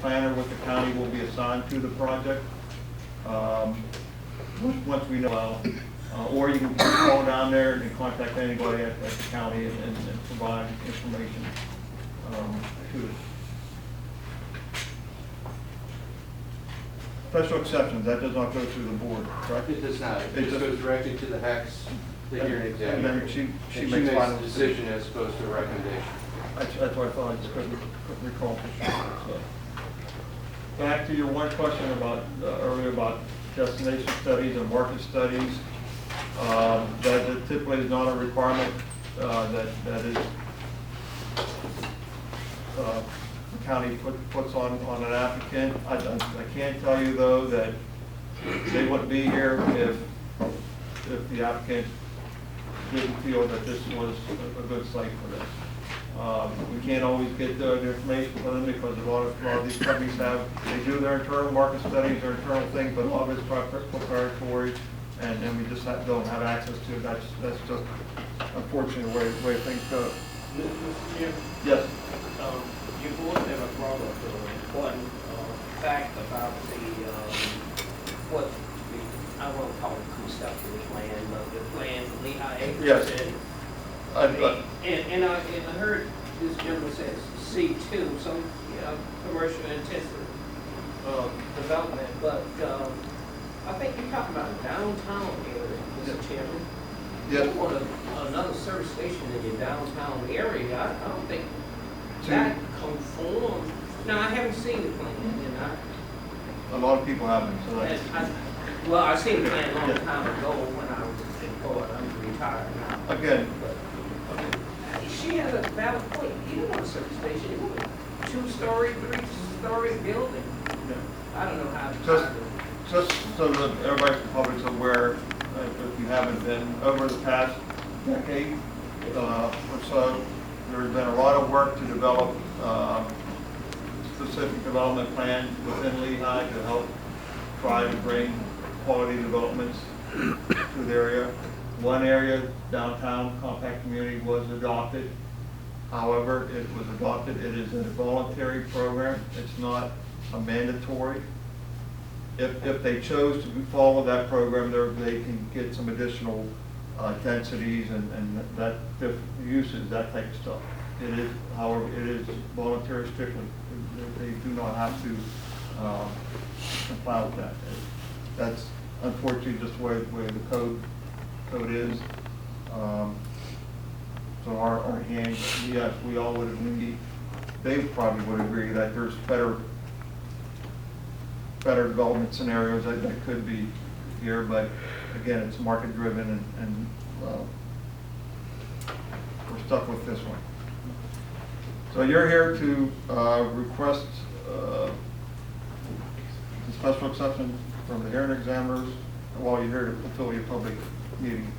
planner with the county will be assigned to the project. Once we know, or you can call down there and contact anybody at the county and provide information to it. Special exceptions, that does not go through the board, correct? It does not. It just goes directly to the HECS, the hearing examiner. And then she And makes final a decision as opposed to a recommendation. That's what I thought, I just couldn't recall. So, back to your one question about, earlier about destination studies and market studies. That typically is not a requirement that is the county puts on an applicant. I can tell you though that they wouldn't be here if the applicant didn't feel that this was a good site for this. We can't always get the information from them because a lot of these companies they do their internal market studies, their internal things, but a lot of it's preparatory, and we just don't have access to it. That's just unfortunately the way things go. Mr. Chairman? Yes. Your board never brought up the important fact about I won't call it conceptual plan, but the plan for Lehigh Acres. Yes. And I heard this gentleman says C2, some commercial intensive development, but I think you're talking about a downtown area, Mr. Chairman. Yes. You want another service station in your downtown area, I don't think that conforms. Now, I haven't seen the plan, and a lot of people haven't, so that's. well, I seen the plan a long time ago when I was employed. I'm retired now. Again. She has a valid point. You don't want a service station. You want a 2-story, 3-story building. Yeah. I don't know how. Just so that everybody, the public's aware, if you haven't been, over the past decade or so, there's been a lot of work to develop specific development plans within Lehigh to help try to bring quality developments to the area. One area, downtown compact community, was adopted. However, it was adopted, it is a voluntary program. It's not a mandatory. If they chose to follow that program, they can get some additional densities and that uses, that type of stuff. It is, however, it is voluntary strictly. They do not have to comply with that. That's unfortunately just the way the code is. So our hands, yes, we all would agree, they probably would agree that there's better development scenarios that could be here, but again, it's market driven and we're stuck with this one. So you're here to request the special exception from the hearing examiners while you're here to fulfill your public meeting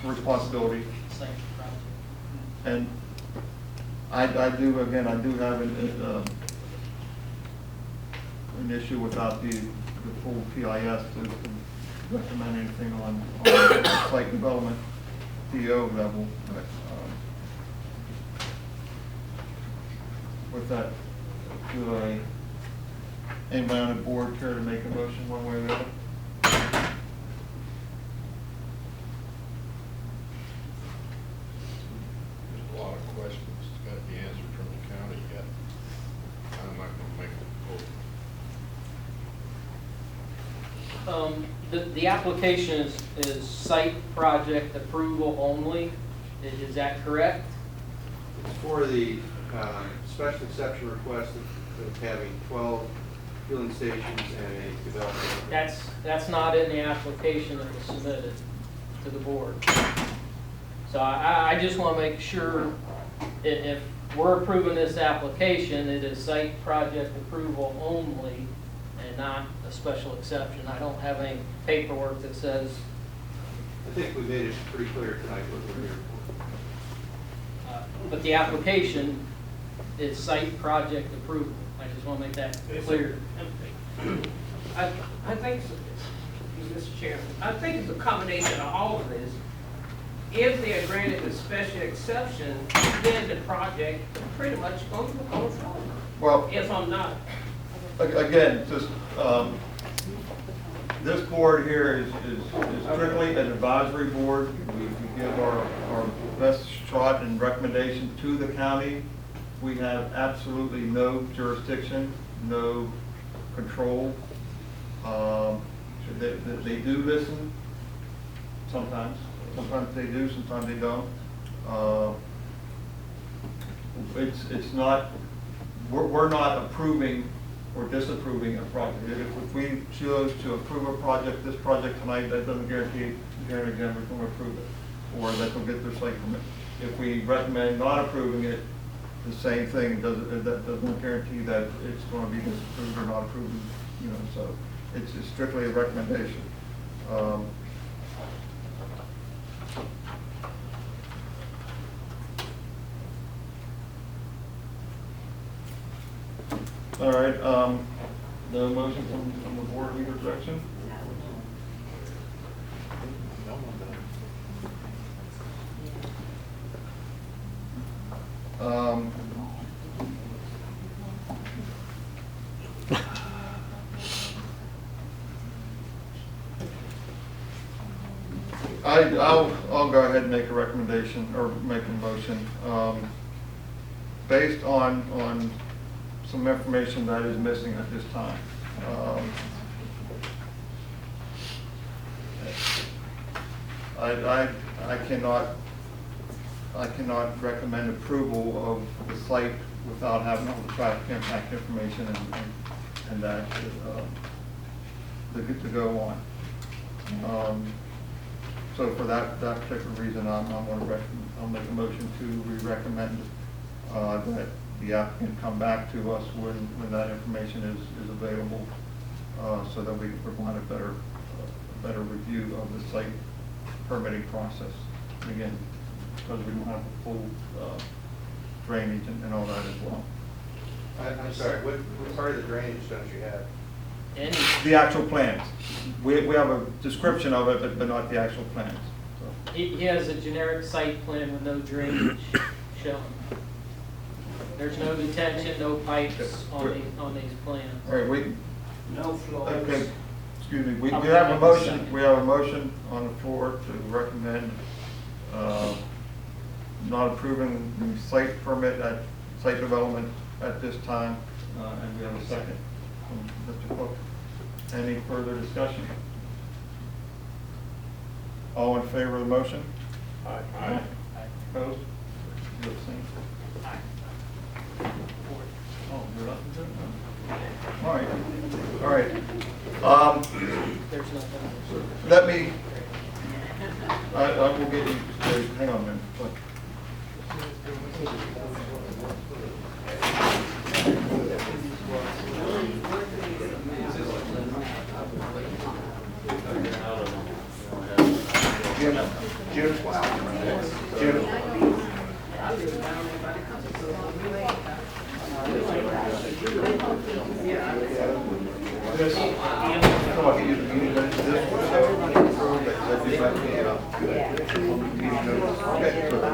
responsibility. And I do have an issue without the full PIS to recommend anything on site development DO level. But, with that, do anybody on the board care to make a motion one way or the other? There's a lot of questions that got to be answered from the county yet. I'm not going to make a vote. The application is site project approval only. Is that correct? It's for the special exception request of having 12 fueling stations and a development. That's not in the application that was submitted to the board. So I just want to make sure if we're approving this application, it is site project approval only and not a special exception. I don't have any paperwork that says. I think we made it pretty clear tonight what we're here for. But the application is site project approval. I just want to make that clear. I think, Mr. Chairman, I think it's a combination of all of this. If they are granted a special exception, then the project pretty much goes forward. Well, if I'm not. Again, just this board here is strictly an advisory board. We give our best shot and recommendation to the county. We have absolutely no jurisdiction, no control. They do listen sometimes. Sometimes they do, sometimes they don't. It's not, we're not approving or disapproving a project. If we choose to approve a project, this project tonight, that doesn't guarantee the hearing examiner's going to approve it, or that they'll get their site permit. If we recommend not approving it, the same thing, that doesn't guarantee that it's going to be disapproved or not approved, you know, so it's strictly a recommendation. All right, no motion from the board of either direction? I'll go ahead and make a recommendation, or make a motion, based on some information that is missing at this time. I cannot recommend approval of the site without having all the traffic impact information and that to go on. So for that particular reason, I'll make a motion to recommend that the applicant come back to us when that information is available, so that we can provide a better review of the site permitting process. And again, because we don't have the full drainage and all that as well. I'm sorry, what part of the drainage don't you have? The actual plans. We have a description of it, but not the actual plans. So. He has a generic site plan with no drainage shown. There's no detention, no pipes on these plans. All right, No flows. okay, excuse me, we have a motion, on the floor to recommend not approving the site permit site development at this time, and we have a second from Mr. Cook. Any further discussion? All in favor of the motion? Aye. Opposed? You abstain? Oh, you're up. All right. There's nothing. Let me, I will get you, hang on a minute. Jim, Okay, so